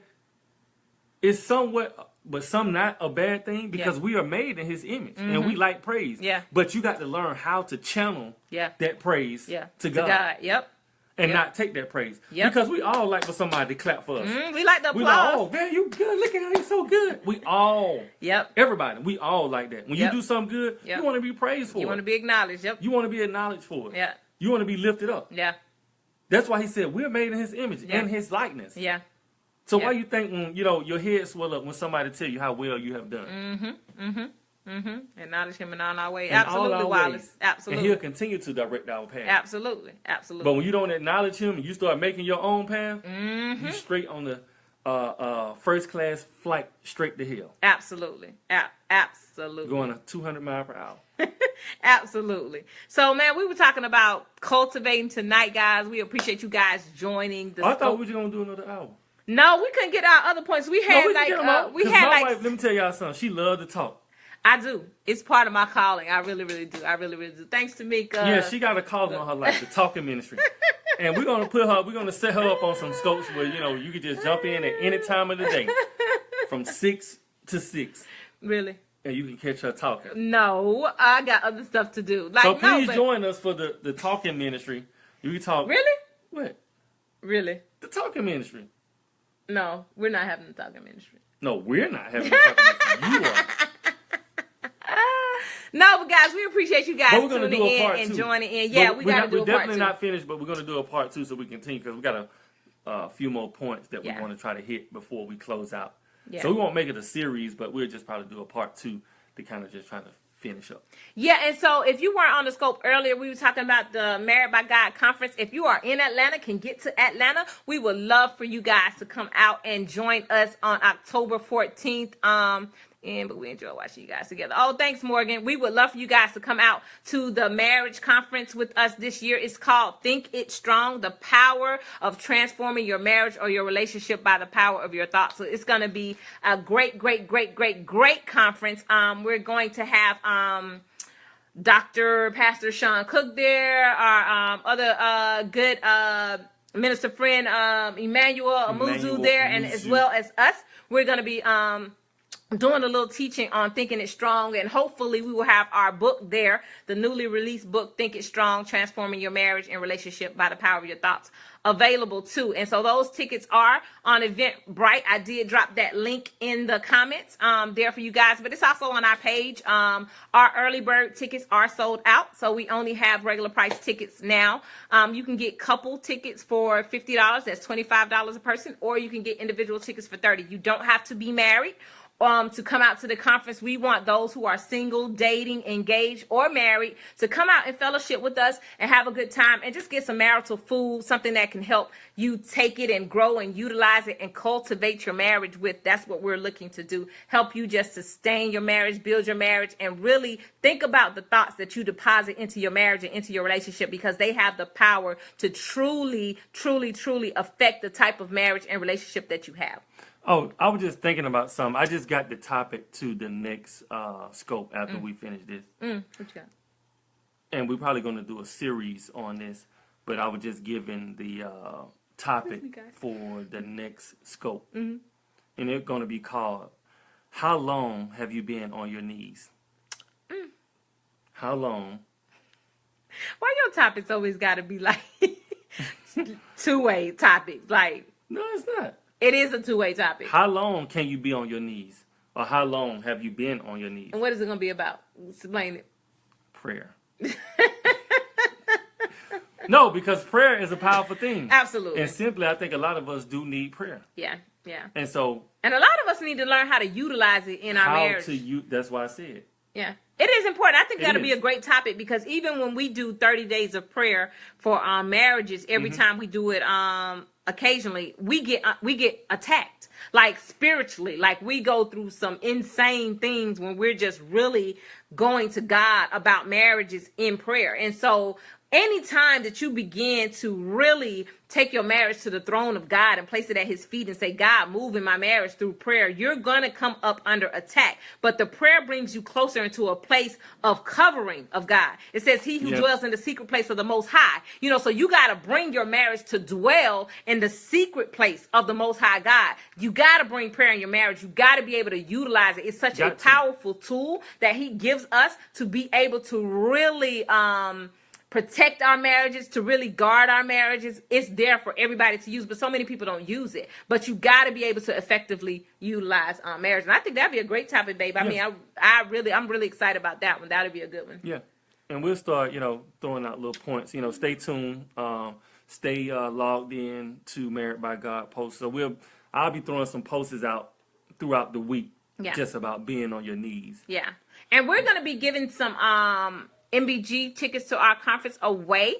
it's somewhat, but some not a bad thing because we are made in his image and we like praise. Yeah. But you got to learn how to channel Yeah. that praise Yeah. to God. Yep. And Yep. not take that praise. Yep. Because we all like for somebody to clap for us. We like the We like, applause. oh, man, you good. Look at how he's so good. We all, Yep. everybody, we all like that. When Yep. you do something good, Yep. you want to be praised for You it. want to be acknowledged. Yep. You want to be acknowledged for it. Yeah. You want to be lifted up. Yeah. That's why he said we're made in his image Yeah. and his likeness. Yeah. So Yeah. why you think when, your head swell up when somebody tell you how well you have done? Acknowledge him in all our ways. In all Absolutely, our Wallace. ways. Absolutely. And he'll continue to direct our path. Absolutely. Absolutely. But when you don't acknowledge him and you start making your own path, you straight on the first class flight straight to hell. Absolutely. Absolutely. Going at 200 miles per hour. Absolutely. So, man, we were talking about cultivating tonight, guys. We appreciate you guys joining the I thought scope. we were just going to do another hour. No, we couldn't get our other points. We had No, we can get them out. we 'Cause had my like wife, let me tell y'all something. She loved to talk. I do. It's part of my calling. I really, really do. I really, really do. Thanks to Tamika. Yeah, she got a calling on her life, the talking ministry. And we're gonna set her up on some scopes where, you could just jump in at any time of the day from 6 to 6. Really? And you can catch her talking. No, I got other stuff to do. Like, So please no, but join us for the talking ministry. You can talk. Really? What? Really? The talking ministry. No, we're not having the talking ministry. No, we're not having the talking ministry. You are. No, but guys, we appreciate you guys But we're gonna tuning do a in part and 2. joining in. Yeah, we got to do We're a part definitely 2. not finished, but we're gonna do a part 2 so we continue because we got a few more points that we Yeah. want to try to hit before we close out. Yeah. So we won't make it a series, but we'll just probably do a part 2 to kind of just try to finish up. Yeah, and so if you weren't on the scope earlier, we were talking about the Married by God conference. If you are in Atlanta, can get to Atlanta, we would love for you guys to come out and join us on October 14th. But we enjoy watching you guys together. Oh, thanks, Morgan. We would love for you guys to come out to the marriage conference with us this year. It's called Think It Strong, the power of transforming your marriage or your relationship by the power of your thoughts. So it's going to be a great, great, great, great, great conference. We're going to have Pastor Sean Cook there, our other good minister friend Emmanuel Amuzu there, and as well as us. We're going to be doing a little teaching on Thinking It Strong, and hopefully we will have our book there, the newly released book, Think It Strong, Transforming Your Marriage and Relationship by the Power of Your Thoughts, available too. And so those tickets are on Eventbrite. I did drop that link in the comments there for you guys, but it's also on our page. Our early bird tickets are sold out, so we only have regular price tickets now. You can get couple tickets for $50, that's $25 a person, or you can get individual tickets for $30. You don't have to be married to come out to the conference. We want those who are single, dating, engaged, or married to come out and fellowship with us and have a good time and just get some marital food, something that can help you take it and grow and utilize it and cultivate your marriage with. That's what we're looking to do. Help you just sustain your marriage, build your marriage, and really think about the thoughts that you deposit into your marriage and into your relationship, because they have the power to truly, truly, truly affect the type of marriage and relationship that you have. Oh, I was just thinking about something. I just got the topic to the next scope after we finish this. What you got? And we're probably going to do a series on this, but I was just giving the topic for the next scope. And it's going to be called, How Long Have You Been on Your Knees? How long? Why your topics always got to be like two-way topics? Like, No, it's not. It is a two-way topic. How long can you be on your knees? Or how long have you been on your knees? And what is it going to be about? Explain it. Prayer. No, because prayer is a powerful thing. Absolutely. And simply, I think a lot of us do need prayer. Yeah. And so, and a lot of us need to learn how to utilize it in our marriage. That's why I said. Yeah. It is important. I think that'll be a great topic, because even when we do 30 days of prayer for our marriages, every time we do it, occasionally we get attacked, like spiritually, like we go through some insane things when we're just really going to God about marriages in prayer. And so anytime that you begin to really take your marriage to the throne of God and place it at his feet and say, God, move in my marriage through prayer, you're going to come up under attack. But the prayer brings you closer into a place of covering of God. It says he who dwells in the secret place of the Most High. You know, so you got to bring your marriage to dwell in the secret place of the Most High God. You got to bring prayer in your marriage. You got to be able to utilize it. It's such a powerful tool that he gives us to be able to really protect our marriages, to really guard our marriages. It's there for everybody to use, but so many people don't use it. But you got to be able to effectively utilize marriage. And I think that'd be a great topic, babe. I mean, I'm really excited about that one. That'd be a good one. Yeah. And we'll start, throwing out little points. Stay tuned. Stay logged in to Married by God posts. So I'll be throwing some posts out throughout the week, just about being on your knees. Yeah. And we're going to be giving some MBG tickets to our conference away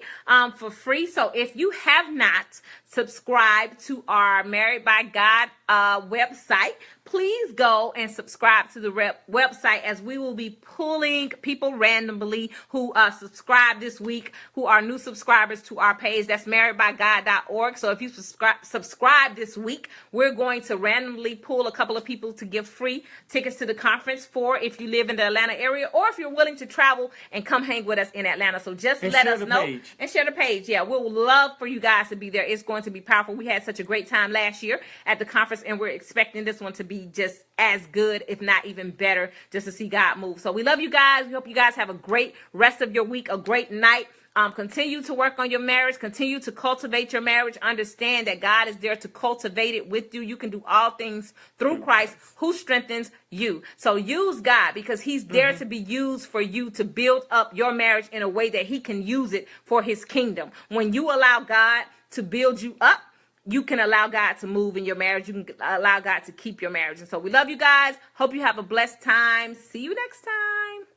for free. So if you have not subscribed to our Married by God website, please go and subscribe to the website, as we will be pulling people randomly who subscribe this week, who are new subscribers to our page. That's marriedbygod.org. So if you subscribe this week, we're going to randomly pull a couple of people to give free tickets to the conference for if you live in the Atlanta area, or if you're willing to travel and come hang with us in Atlanta. So just let us know and share the page. Yeah, we'll love for you guys to be there. It's going to be powerful. We had such a great time last year at the conference, and we're expecting this one to be just as good, if not even better, just to see God move. So we love you guys. We hope you guys have a great rest of your week, a great night. Continue to work on your marriage. Continue to cultivate your marriage. Understand that God is there to cultivate it with you. You can do all things through Christ who strengthens you. So use God, because he's there to be used for you to build up your marriage in a way that he can use it for his kingdom. When you allow God to build you up, you can allow God to move in your marriage. You can allow God to keep your marriage. And so we love you guys. Hope you have a blessed time. See you next time.